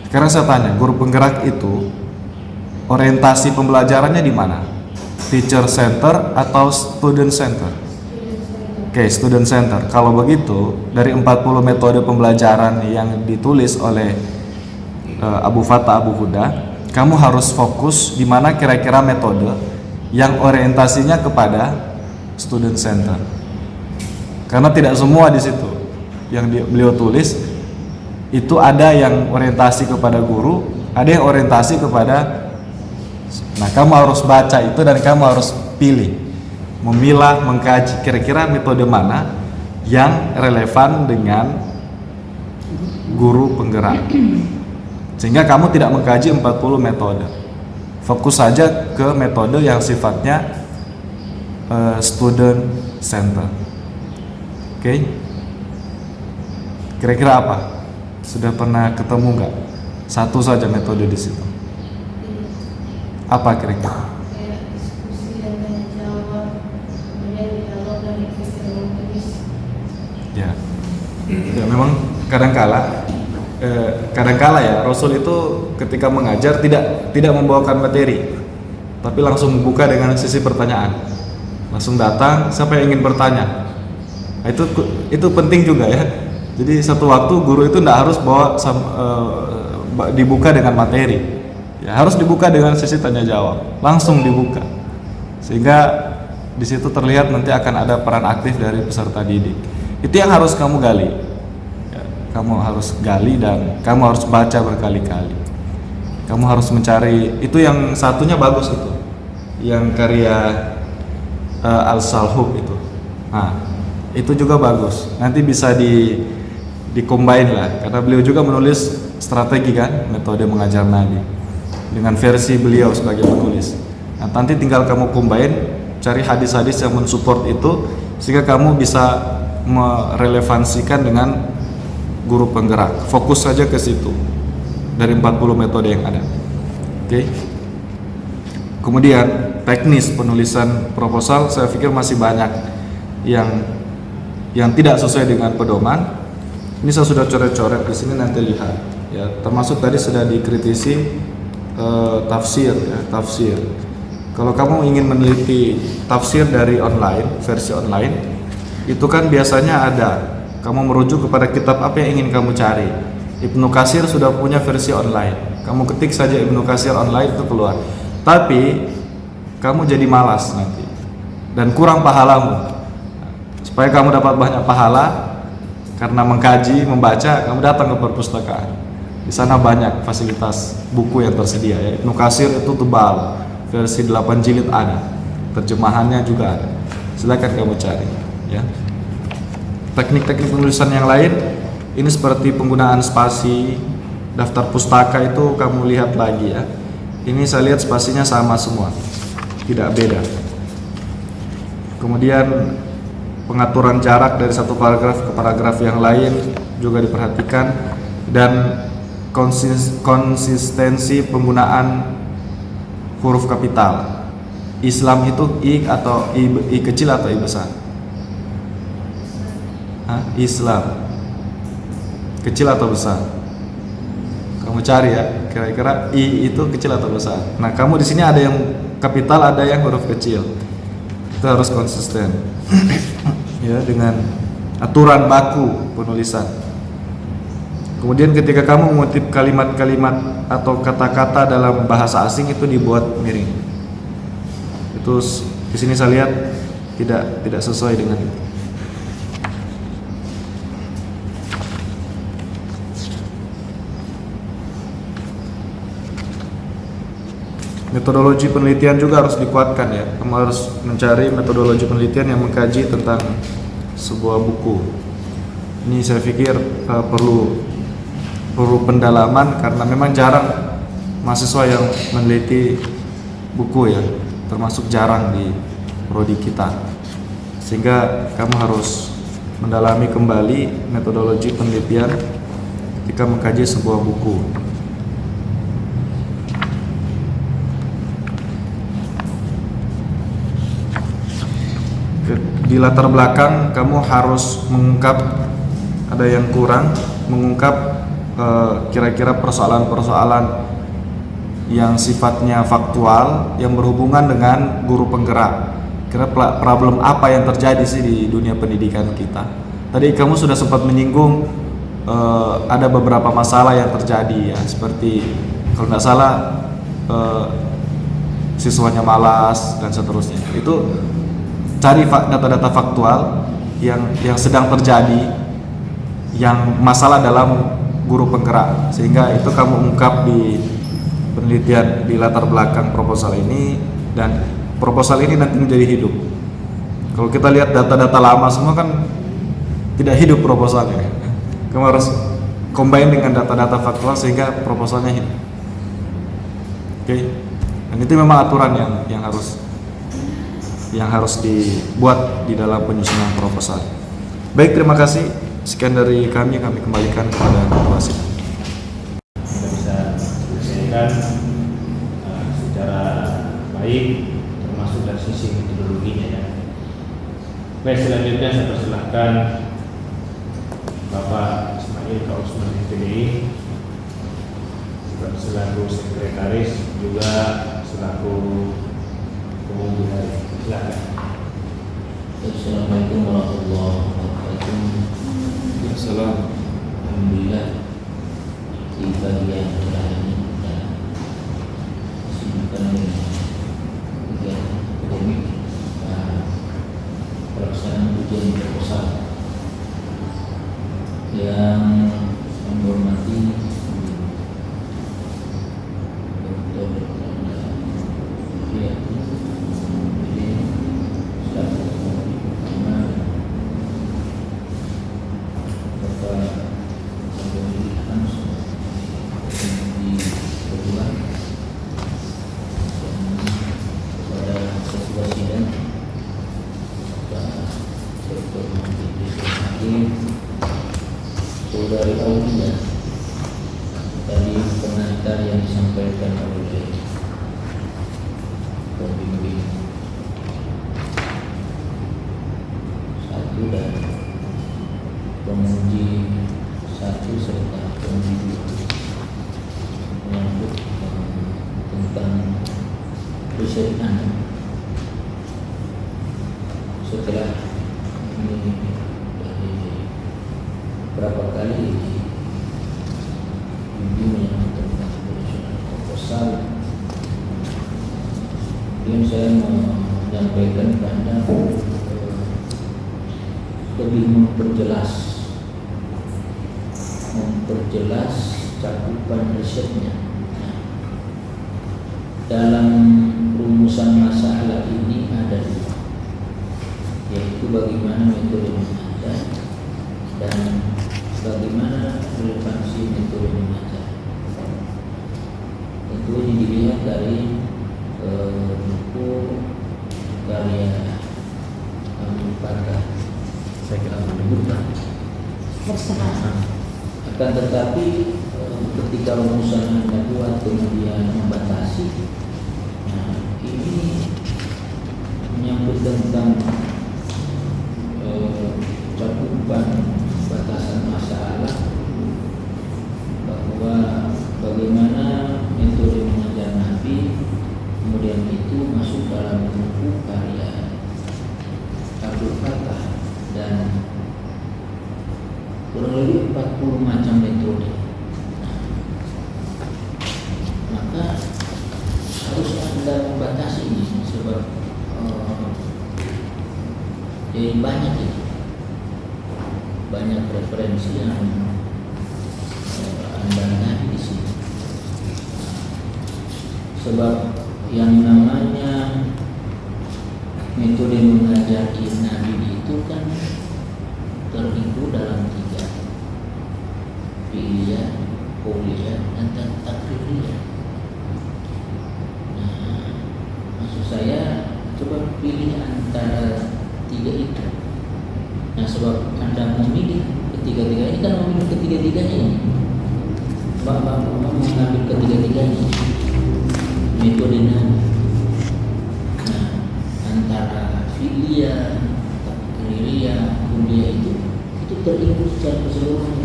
Sekarang saya tanya, guru penggerak itu orientasi pembelajarannya di mana? Teacher center atau student center? Oke, student center. Kalau begitu, dari 40 metode pembelajaran yang ditulis oleh Abu Fattah Abu Huda, kamu harus fokus di mana kira-kira metode yang orientasinya kepada student center. Karena tidak semua di situ yang beliau tulis itu ada yang orientasi kepada guru, ada yang orientasi kepada. Nah, kamu harus baca itu dan kamu harus pilih, memilah, mengkaji kira-kira metode mana yang relevan dengan guru penggerak. Sehingga kamu tidak mengkaji 40 metode. Fokus saja ke metode yang sifatnya student center. Oke. Kira-kira apa? Sudah pernah ketemu nggak? Satu saja metode di situ. Apa kira-kira? Kayak diskusi dan tanya jawab, kemudian dialog dan diskusi dengan tulis. Ya, memang kadangkala ya Rasul itu ketika mengajar tidak membawakan materi, tapi langsung membuka dengan sesi pertanyaan. Langsung datang, siapa yang ingin bertanya? Nah, itu penting juga ya. Jadi satu waktu guru itu tidak harus dibuka dengan materi, ya harus dibuka dengan sesi tanya jawab, langsung dibuka, sehingga di situ terlihat nanti akan ada peran aktif dari peserta didik. Itu yang harus kamu gali, ya, kamu harus gali dan kamu harus baca berkali-kali. Kamu harus mencari itu. Yang satunya bagus itu, yang karya Al-Salhub itu. Nah, itu juga bagus. Nanti bisa di-combine lah, karena beliau juga menulis strategi kan, metode mengajar Nabi dengan versi beliau sebagai penulis. Nah, nanti tinggal kamu combine, cari hadis-hadis yang mensupport itu sehingga kamu bisa merelevansikan dengan guru penggerak. Fokus saja ke situ dari 40 metode yang ada. Oke. Kemudian teknis penulisan proposal, saya pikir masih banyak yang tidak sesuai dengan pedoman. Ini saya sudah coret-coret di sini, nanti lihat ya. Termasuk tadi sudah dikritisi tafsir ya, tafsir. Kalau kamu ingin meneliti tafsir dari online, versi online, itu kan biasanya ada, kamu merujuk kepada kitab apa yang ingin kamu cari. Ibnu Katsir sudah punya versi online, kamu ketik saja Ibnu Katsir online itu keluar. Tapi kamu jadi malas nanti dan kurang pahalamu. Supaya kamu dapat banyak pahala karena mengkaji, membaca, kamu datang ke perpustakaan. Di sana banyak fasilitas buku yang tersedia ya. Ibnu Katsir itu tebal, versi 8 jilid ada, terjemahannya juga ada. Silakan kamu cari ya. Teknik-teknik penulisan yang lain ini seperti penggunaan spasi, daftar pustaka itu kamu lihat lagi ya. Ini saya lihat spasinya sama semua, tidak beda. Kemudian pengaturan jarak dari satu paragraf ke paragraf yang lain juga diperhatikan, dan konsistensi penggunaan huruf kapital. Islam itu I atau I kecil atau I besar? Islam kecil atau besar? Kamu cari ya, kira-kira I itu kecil atau besar. Nah, kamu di sini ada yang kapital, ada yang huruf kecil. Itu harus konsisten ya dengan aturan baku penulisan. Kemudian ketika kamu mengutip kalimat-kalimat atau kata-kata dalam bahasa asing itu dibuat miring. Itu di sini saya lihat tidak sesuai dengan itu. Metodologi penelitian juga harus dikuatkan ya. Kamu harus mencari metodologi penelitian yang mengkaji tentang sebuah buku. Ini saya pikir perlu pendalaman karena memang jarang mahasiswa yang meneliti buku ya, termasuk jarang di prodi kita. Sehingga kamu harus mendalami kembali metodologi penelitian ketika mengkaji sebuah buku. Di latar belakang kamu harus mengungkap, ada yang kurang, mengungkap kira-kira persoalan-persoalan yang sifatnya faktual yang berhubungan dengan guru penggerak. Kira problem apa yang terjadi sih di dunia pendidikan kita? Tadi kamu sudah sempat menyinggung ada beberapa masalah yang terjadi ya, seperti kalau tidak salah siswanya malas dan seterusnya. Itu cari data-data faktual yang sedang terjadi, yang masalah dalam guru penggerak, sehingga itu kamu ungkap di penelitian di latar belakang proposal ini, dan proposal ini nanti menjadi hidup. Kalau kita lihat data-data lama semua kan tidak hidup proposalnya. Kamu harus combine dengan data-data faktual sehingga proposalnya hidup. Oke. Dan itu memang aturan yang harus dibuat di dalam penyusunan proposal. Baik, terima kasih. Sekian dari kami kembalikan kepada ketua sidang. Kita bisa selesaikan secara baik, termasuk dari sisi metodologinya ya. Baik, selanjutnya saya persilahkan Bapak Ismail Kausman PDI selaku sekretaris juga selaku pembimbing. Silakan. Assalamualaikum warahmatullahi wabarakatuh. Assalamualaikum. Alhamdulillah di pagi yang cerah ini kita disibukkan dengan kegiatan akademik pelaksanaan ujian proposal yang kami hormati Dr. Saudari Aulia, tadi pengantar yang disampaikan oleh pembimbing 1 dan penguji 1 serta penguji 2 menyangkut tentang riset Anda. Setelah ini dari berapa kali menyangkut tentang operasional proposal, kemudian saya menyampaikan kepada lebih memperjelas cakupan risetnya. Dalam rumusan masalah ini ada 2, yaitu bagaimana metode mengajar dan bagaimana relevansi metode mengajar. Tentu ini dilihat dari buku karya Abdul Fattah, saya kira menyebutkan Bersalah. akan tetapi ketika rumusan Anda buat kemudian membatasi, nah ini menyangkut tentang cakupan batasan masalah, bahwa bagaimana metode mengajar Nabi kemudian itu masuk dalam buku karya Abdul Fattah dan kurang lebih 40 macam metode. Maka harus Anda membatasi ini sebab jadi banyak itu, banyak referensi yang Anda lihat di sini. Sebab yang namanya metode mengajar Nabi itu kan terhimpun dalam 3, fi'liyah, qauliyah, dan takririah. Nah, maksud saya coba pilih antara 3 itu. Nah, sebab Anda memilih ketiga-tiga ini kan memilih ketiga-tiganya ini. Bapak mengambil ketiga-tiganya metode Nabi. Nah, antara fi'liyah, takririah, qauliyah itu terimpun secara keseluruhan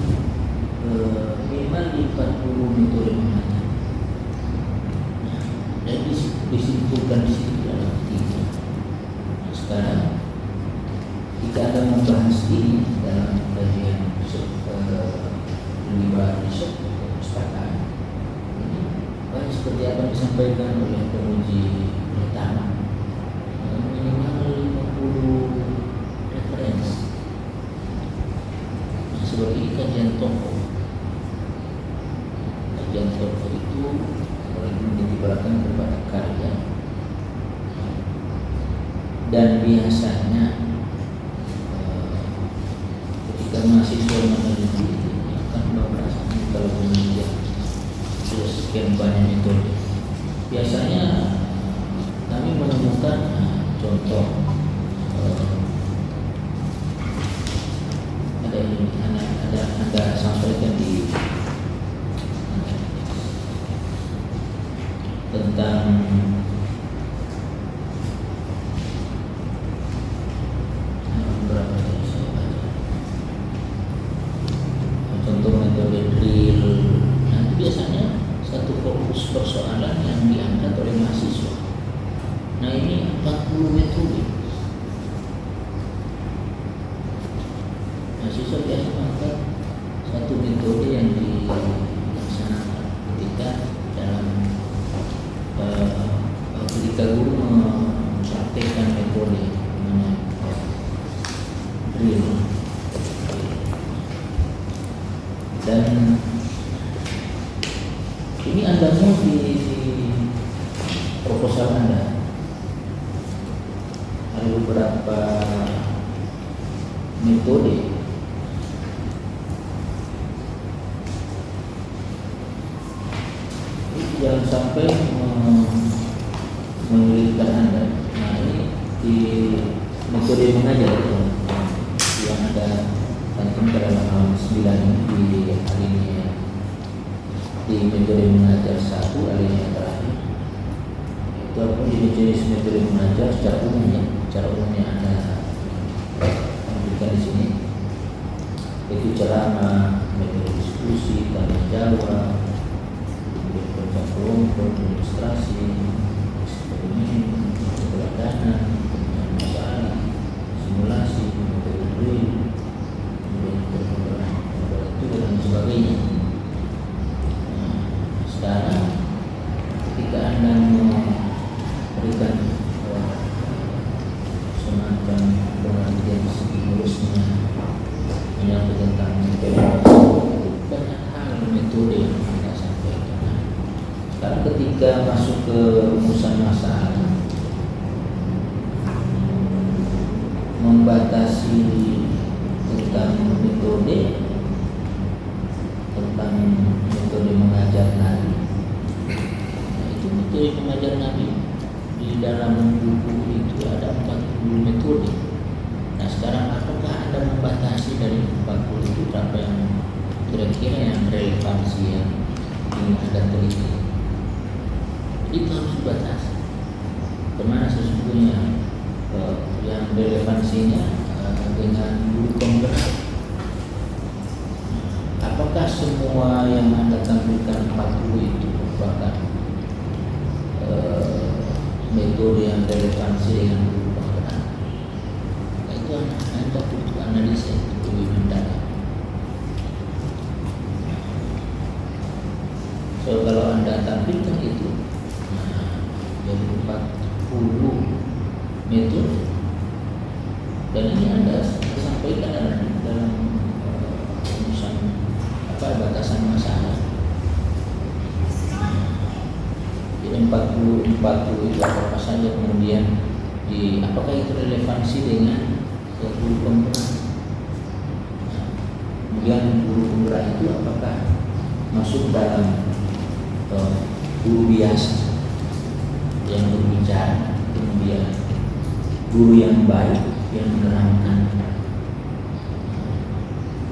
minimal di 40 metode mengajar. Nah, dan disimpulkan di situ dalam 3. Nah, sekarang jika Anda membahas ini dalam kajian limbahan riset perpustakaan, ini baik seperti apa yang disampaikan oleh penguji pertama, minimal 50 referensi. Nah, seperti ini kajian tokoh. Kajian tokoh itu ditimbulkan kepada karya, dan biasanya ketika mahasiswa meneliti akan merasa kalau kemudian sudah sekian banyak metode, biasanya kami menemukan contoh ada ini ada sampaikan di tentang berapa tadi saya baca contoh metode drill. Nah, itu biasanya satu fokus persoalan yang diangkat oleh mahasiswa. Nah, ini 40 metode. Mahasiswa biasa mengangkat satu metode yang dilaksanakan ketika dalam ketika guru mempraktekkan metode namanya drill. Dan ini Anda mau di proposal Anda ada beberapa metode. Jangan sampai menyulitkan Anda. Nah, ini di metode mengajar yang ada cantumkan dalam halaman 9 di alinea di metode mengajar 1 alinea terakhir. Itu pun di jenis metode mengajar secara umumnya Anda memberikan itu ceramah, metode diskusi, tanya jawab, kemudian kerja kelompok, demonstrasi, eksperimen, keteladanan, masalah, simulasi, metode drill, kemudian itu dan sebagainya. Sekarang ketika Anda memberikan semacam pengertian stimulusnya menyangkut tentang banyak hal metode yang Anda sampaikan. Sekarang ketika masuk ke rumusan masalah, membatasi tentang metode, tentang metode mengajar Nabi. Nah, itu metode mengajar Nabi di dalam buku itu ada 40 metode. Nah sekarang apakah Anda membatasi dari 40 itu berapa yang kira-kira yang relevansi yang ingin Anda teliti? Itu harus dibatasi. Kemana sesungguhnya yang relevansinya dengan guru penggerak? Apakah semua yang Anda tampilkan 40 itu merupakan metode yang relevansi dengan guru penggerak? Nah, itu Anda butuh analisa itu lebih mendalam. So kalau Anda tampilkan itu, jadi 40 metode, dan ini Anda sampaikan dalam rumusan batasan masalah. Jadi 40 itu apa saja, kemudian apakah itu relevansi dengan guru penggerak? Kemudian guru penggerak itu apakah masuk dalam guru biasa yang berbicara, kemudian guru yang baik yang menerangkan,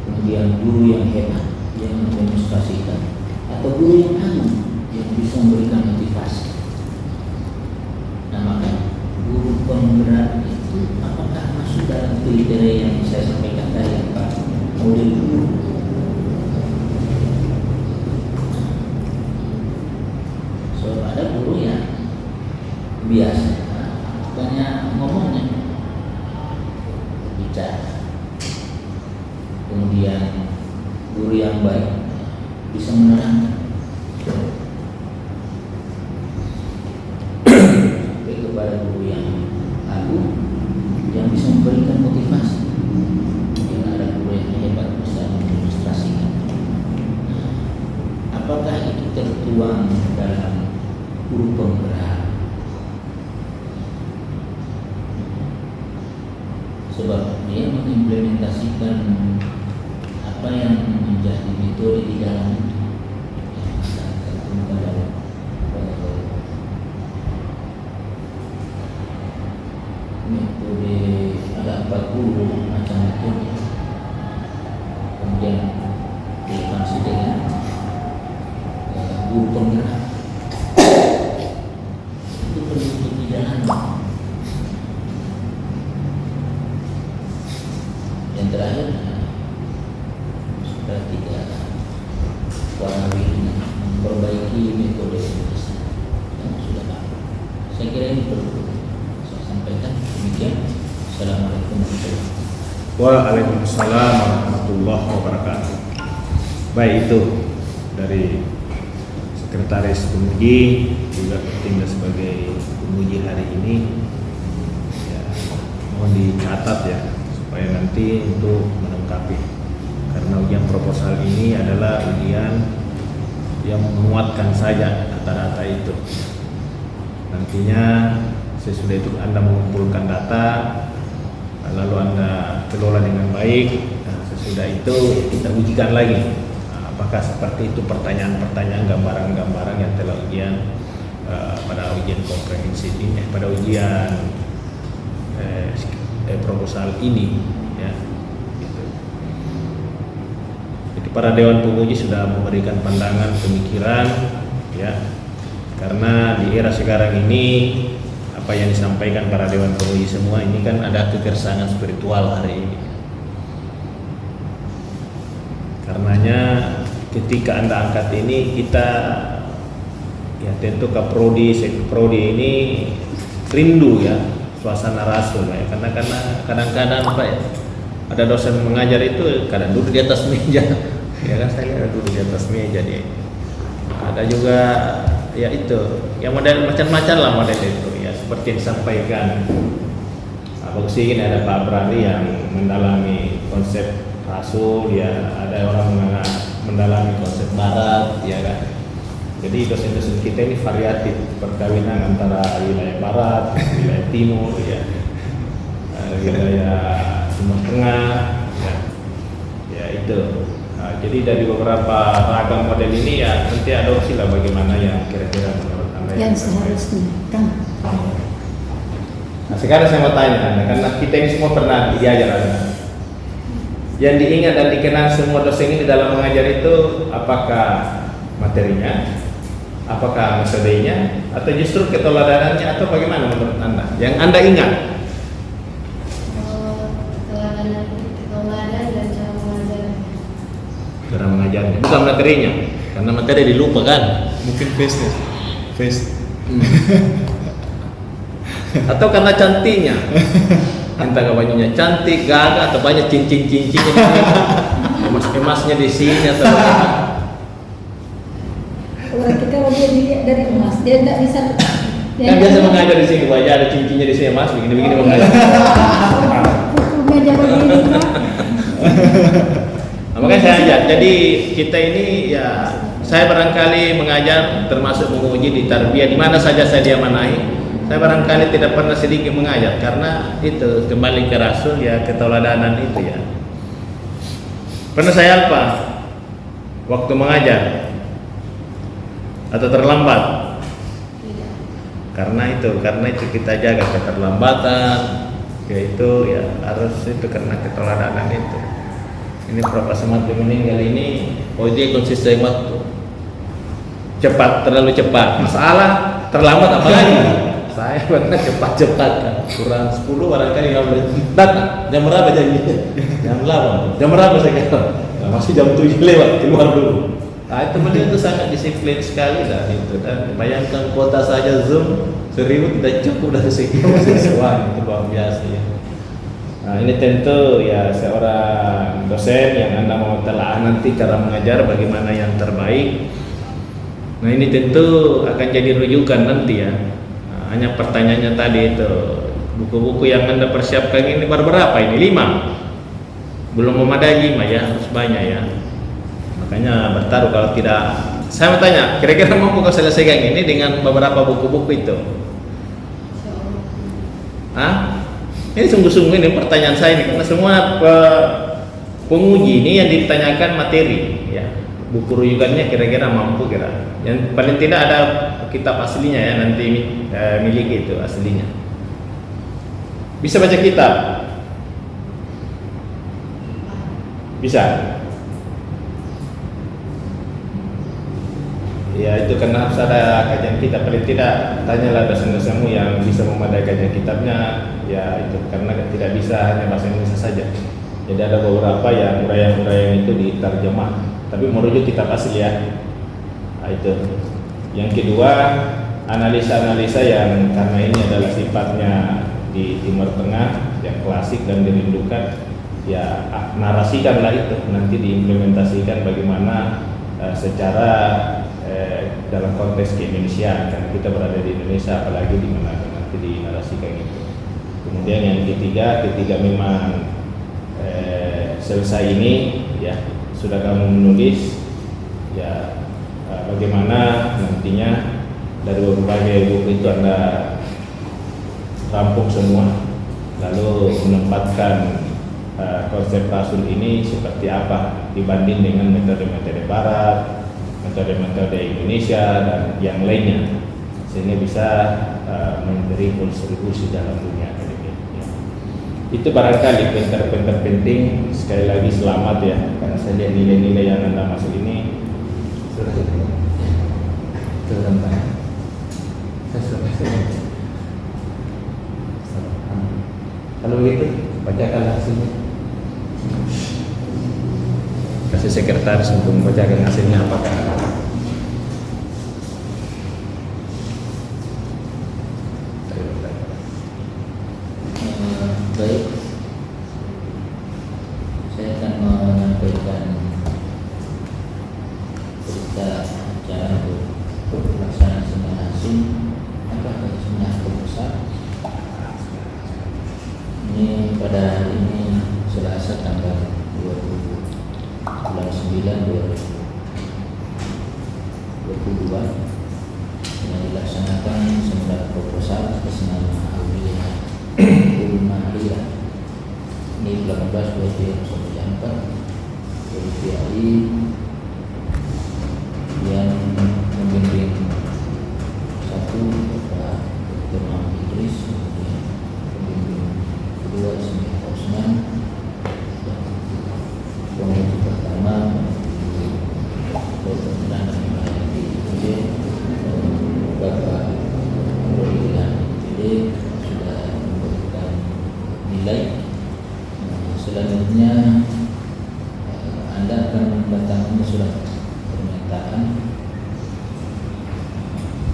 kemudian guru yang hebat yang mendemonstrasikan, atau guru yang agung yang bisa memberikan motivasi. Nah maka guru penggerak itu apakah masuk dalam kriteria yang saya sampaikan dari model guru? So ada guru yang biasa, banyak ngomongnya, bicara, kemudian guru yang baik bisa menerangkan sampai kepada guru yang agung yang bisa memberikan motivasi, yang ada guru yang hebat bisa mendemonstrasikan. Apakah itu tertuang dalam guru penggerak? Sebab dia mengimplementasikan apa yang menjadi metode di dalam itu, yang tertentu dalam metode, ada 40 macam metode, kemudian relevansi dengan guru penggerak itu perlu di dalam. Yang terakhir sudah tidak warawiri memperbaiki metode yang sudah bagus. Saya kira ini perlu saya sampaikan. Demikian. Assalamualaikum warahmatullahi wabarakatuh. Waalaikumsalam warahmatullahi wabarakatuh. Baik, itu dari Sekretaris Pemuji, juga bertindak sebagai pemuji hari ini. Ya, mohon dicatat ya, supaya nanti untuk melengkapi, karena ujian proposal ini adalah ujian yang menguatkan saja data-data itu. Nantinya sesudah itu Anda mengumpulkan data, lalu Anda kelola dengan baik. Nah, sesudah itu kita ujikan lagi, apakah seperti itu pertanyaan-pertanyaan, gambaran-gambaran yang telah ujian pada ujian komprehensif ini, pada ujian proposal ini, ya. Gitu. Jadi para Dewan Penguji sudah memberikan pandangan, pemikiran, ya. Karena di era sekarang ini apa yang disampaikan para Dewan Penguji semua ini kan ada kegersangan spiritual hari ini. karenanya ketika Anda angkat ini kita ya tentu Kaprodi, Sekprodi ini rindu ya suasana rasul ya, karena kadang-kadang apa ya, ada dosen mengajar itu kadang duduk di atas meja ya kan, saya lihat duduk di atas meja dia. Ada juga ya itu yang model macam-macam lah model itu ya, seperti yang disampaikan bagus ini ada Pak Brari yang mendalami konsep rasul ya, ada orang mendalami konsep barat ya kan. Jadi dosen-dosen kita ini variatif, perkawinan antara wilayah barat, wilayah timur ya, wilayah Timur Tengah ya itu. Nah, jadi dari beberapa ragam model ini ya nanti adopsi lah bagaimana yang kira-kira menurut Anda yang seharusnya kan. Nah sekarang saya mau tanya Anda, karena kita ini semua pernah diajar Anda. Yang diingat dan dikenang semua dosen ini dalam mengajar itu apakah materinya, apakah metodenya, atau justru keteladanannya, atau bagaimana menurut Anda? Yang Anda ingat? Teladan dan cara mengajar. Cara mengajarnya, bukan materinya, karena materi dilupa kan? Mungkin face-nya. Face. Atau karena cantiknya, entah bajunya cantik, gagah, atau banyak cincin-cincinnya, emas-emasnya di sini atau Orang kita kalau dia dilihat dari emas, dia tidak bisa. kan biasa mengajar di sini, wajah ada cincinnya di sini emas, begini-begini mengajar. Pukul meja begini kan. Nah, makanya saya ajak. Jadi kita ini ya, saya barangkali mengajar termasuk menguji di tarbiyah di mana saja saya diamanahi. Saya barangkali tidak pernah sedikit mengajar karena itu kembali ke Rasul ya, keteladanan itu ya. Pernah saya apa? Waktu mengajar atau terlambat? Tidak. Karena itu kita jaga keterlambatan, yaitu ya harus itu karena keteladanan itu. Ini Prof. Asmati meninggal ini, dia konsisten waktu, cepat, terlalu cepat. Masalah terlambat apalagi? Saya pernah cepat-cepat kan, kurang 10 barangkali 15 datang. Jam berapa janjinya? Jam 8. Jam berapa saya kata? Nah, masih jam 7 lewat, keluar dulu. Nah, itu beliau itu sangat disiplin sekali dah itu. Dan bayangkan kuota saja Zoom 1000 tidak cukup dari sekian mahasiswa, itu luar biasa ya. Nah, ini tentu ya seorang dosen yang Anda mau telah nanti cara mengajar bagaimana yang terbaik. Nah, ini tentu akan jadi rujukan nanti ya. Hanya pertanyaannya tadi itu, buku-buku yang Anda persiapkan ini berapa ini? 5? Belum memadai 5 ya, harus banyak ya. Makanya bertaruh kalau tidak. Saya mau tanya, kira-kira mampu kau selesaikan ini dengan beberapa buku-buku itu? Hah? Ini sungguh-sungguh ini pertanyaan saya ini, karena semua penguji ini yang ditanyakan materi ya. Buku rujukannya kira-kira mampu kira. Yang paling tidak ada kitab aslinya ya, nanti miliki itu aslinya. Bisa baca kitab? Bisa? Ya itu karena harus ada kajian kitab. Paling tidak tanyalah dosen-dosenmu yang bisa memadai kajian kitabnya. Ya itu karena tidak bisa hanya bahasa Indonesia saja. Jadi ada beberapa yang uraian-uraian itu diterjemah, tapi merujuk kitab asli ya. Nah, itu. Yang kedua, analisa-analisa yang karena ini adalah sifatnya di Timur Tengah yang klasik dan dirindukan, ya narasikanlah itu, nanti diimplementasikan bagaimana secara dalam konteks ke-Indonesia, karena kita berada di Indonesia, apalagi di mana nanti dinarasikan itu. Kemudian yang ketiga memang selesai ini ya sudah kamu menulis ya, bagaimana nantinya dari berbagai buku itu Anda rampung semua, lalu menempatkan konsep Rasul ini seperti apa dibanding dengan metode-metode Barat, metode-metode Indonesia dan yang lainnya, sehingga bisa memberi kontribusi dalam dunia akademik. Itu barangkali pointer-pointer penting. Sekali lagi selamat ya, karena saya lihat nilai-nilai yang Anda masuk ini sudah kalau begitu bacakan hasilnya. kasih sekretaris untuk membacakan hasilnya apakah baik, saya akan menyampaikan berita acara pelaksanaan simulasi simulasi proposal. Ini pada hari ini Selasa tanggal 20 bulan 9 2022 yang dilaksanakan seminar proposal atas nama Aulia Maria ini 18/24 dari PAI yang membimbing satu Bapak Dr. Muhammad Idris, kemudian pembimbing kedua Ismail Osman, dan pembimbing pertama Dr. Nana Imayati Ujian, Bapak Nurulillah Jadi sudah memberikan nilai. Selanjutnya Anda akan mendatangkan surat pernyataan.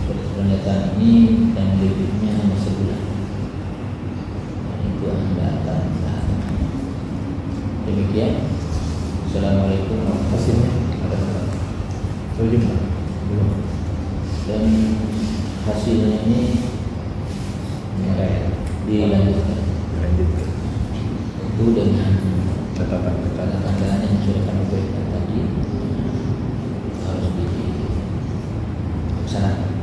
Surat pernyataan ini dan debitnya hanya sebulan. Dan itu Anda akan mendatangkan. Demikian. Assalamualaikum warahmatullahi wabarakatuh. Dan hasilnya ini dilanjutkan. Itu dengan tanda-tanda yang sudah kami berikan tadi harus dilaksanakan.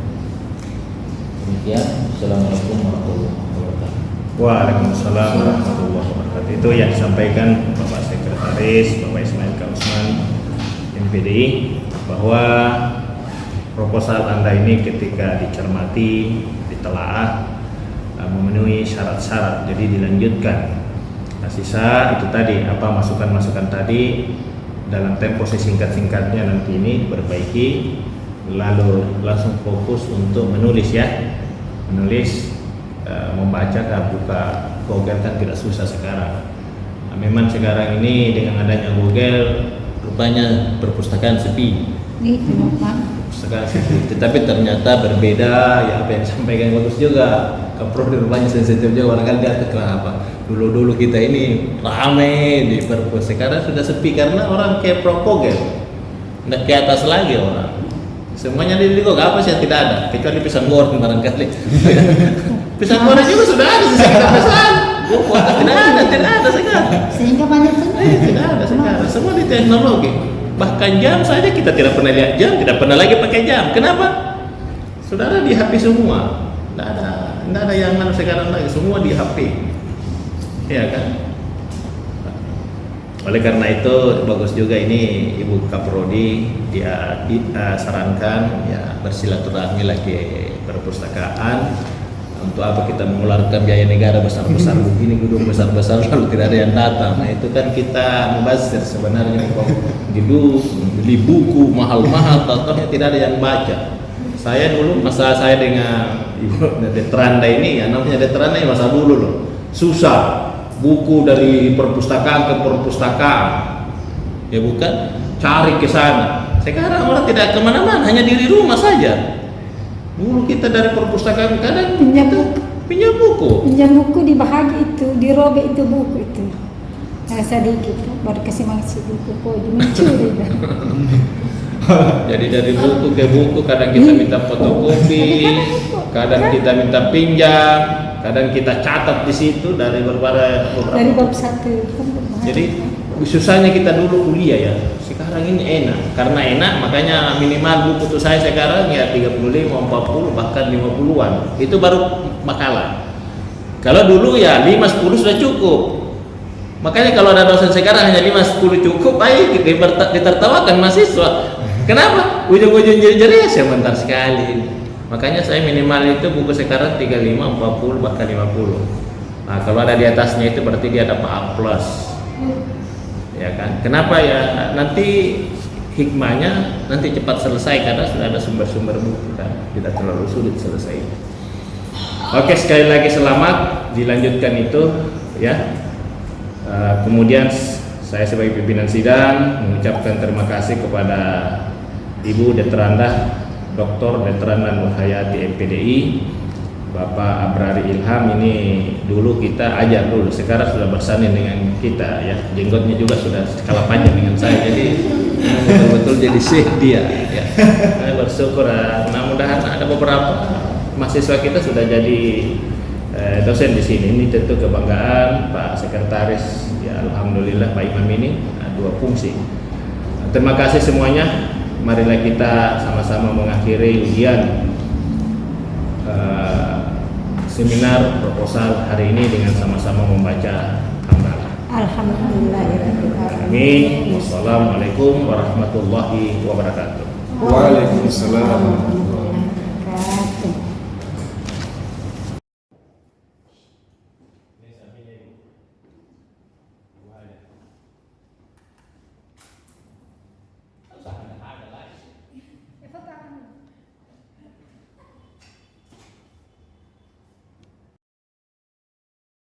Demikian. Assalamualaikum warahmatullahi wabarakatuh. Waalaikumsalam warahmatullahi wabarakatuh. Itu yang disampaikan Bapak Sekretaris Bapak Ismail Osman MPDI bahwa proposal Anda ini ketika dicermati, ditelaah memenuhi syarat-syarat, jadi dilanjutkan. Nah, sisa itu tadi apa masukan-masukan tadi dalam tempo sesingkat-singkatnya nanti ini diperbaiki, lalu langsung fokus untuk menulis ya, membaca buka Google kan tidak susah sekarang. Nah, memang sekarang ini dengan adanya Google rupanya perpustakaan sepi. Itu Pak. Sekarang sepi, tetapi ternyata berbeda ya, apa yang disampaikan bagus juga. Kapro di rumahnya sensitif juga, barangkali dia kenapa dulu kita ini rame di perpus, sekarang sudah sepi karena orang kayak Google nggak ke atas lagi orang, semuanya di Google apa sih yang tidak ada kecuali pisang goreng barangkali. Pisang goreng juga sudah ada di sekitar pesan, tidak ada sekarang. Sehingga banyak sekali. Tidak ada sekarang, semua di teknologi. Bahkan jam saja kita tidak pernah lihat jam, tidak pernah lagi pakai jam. Kenapa? Sudah ada di HP semua. Tidak ada yang mana sekarang lagi, semua di HP. Ya kan? Oleh karena itu bagus juga ini Ibu Kaprodi dia sarankan ya bersilaturahmi lagi perpustakaan. Untuk apa kita mengeluarkan biaya negara besar-besar begini, gedung besar-besar lalu tidak ada yang datang. Nah itu kan kita membazir sebenarnya, gedung beli buku mahal-mahal totalnya tidak ada yang baca. Saya dulu masa saya dengan Ibu Detranda ini ya, namanya Detranda ya masa dulu loh, susah buku dari perpustakaan ke perpustakaan ya, bukan cari ke sana. Sekarang orang tidak kemana-mana, hanya di rumah saja. Dulu kita dari perpustakaan kadang pinjam buku di bahagi itu, dirobek itu buku itu. Sedikit baru kasih maksud buku kok mencuri dah. Jadi dari buku ke buku kadang kita minta fotokopi, kadang kita minta pinjam, kadang kita catat di situ dari beberapa bab satu. Jadi susahnya kita dulu kuliah ya. Sekarang ini enak, karena enak makanya minimal buku tuh saya sekarang ya 35, 40 bahkan 50-an. Itu baru makalah. Kalau dulu ya 5, 10 sudah cukup. Makanya kalau ada dosen sekarang hanya 5, 10 cukup, baik ditertawakan mahasiswa. Kenapa? Ujung-ujung jadi sebentar sekali. Makanya saya minimal itu buku sekarang 35, 40 bahkan 50. Nah, kalau ada di atasnya itu berarti dia dapat A+. Ya kan? Kenapa ya? Nanti hikmahnya nanti cepat selesai karena sudah ada sumber-sumber buku kan, tidak terlalu sulit selesai. Oke, sekali lagi selamat dilanjutkan itu ya. Kemudian Saya sebagai pimpinan sidang mengucapkan terima kasih kepada Ibu Detrandah Dr. Detrandah Nur Hayati MPDI, Bapak Abrari Ilham. Ini dulu kita ajar dulu, sekarang sudah bersanding dengan kita ya. Jenggotnya juga sudah skala panjang dengan saya, jadi betul-betul jadi syekh dia ya. Saya bersyukur, mudah-mudahan ada beberapa mahasiswa kita sudah jadi dosen di sini. Ini tentu kebanggaan Pak Sekretaris ya, alhamdulillah Pak Imam ini dua fungsi. Terima kasih semuanya. Marilah kita sama-sama mengakhiri ujian seminar proposal hari ini dengan sama-sama membaca hamdalah. Alhamdulillahirabbil alamin. Amin. Wassalamualaikum warahmatullahi wabarakatuh. Waalaikumsalam.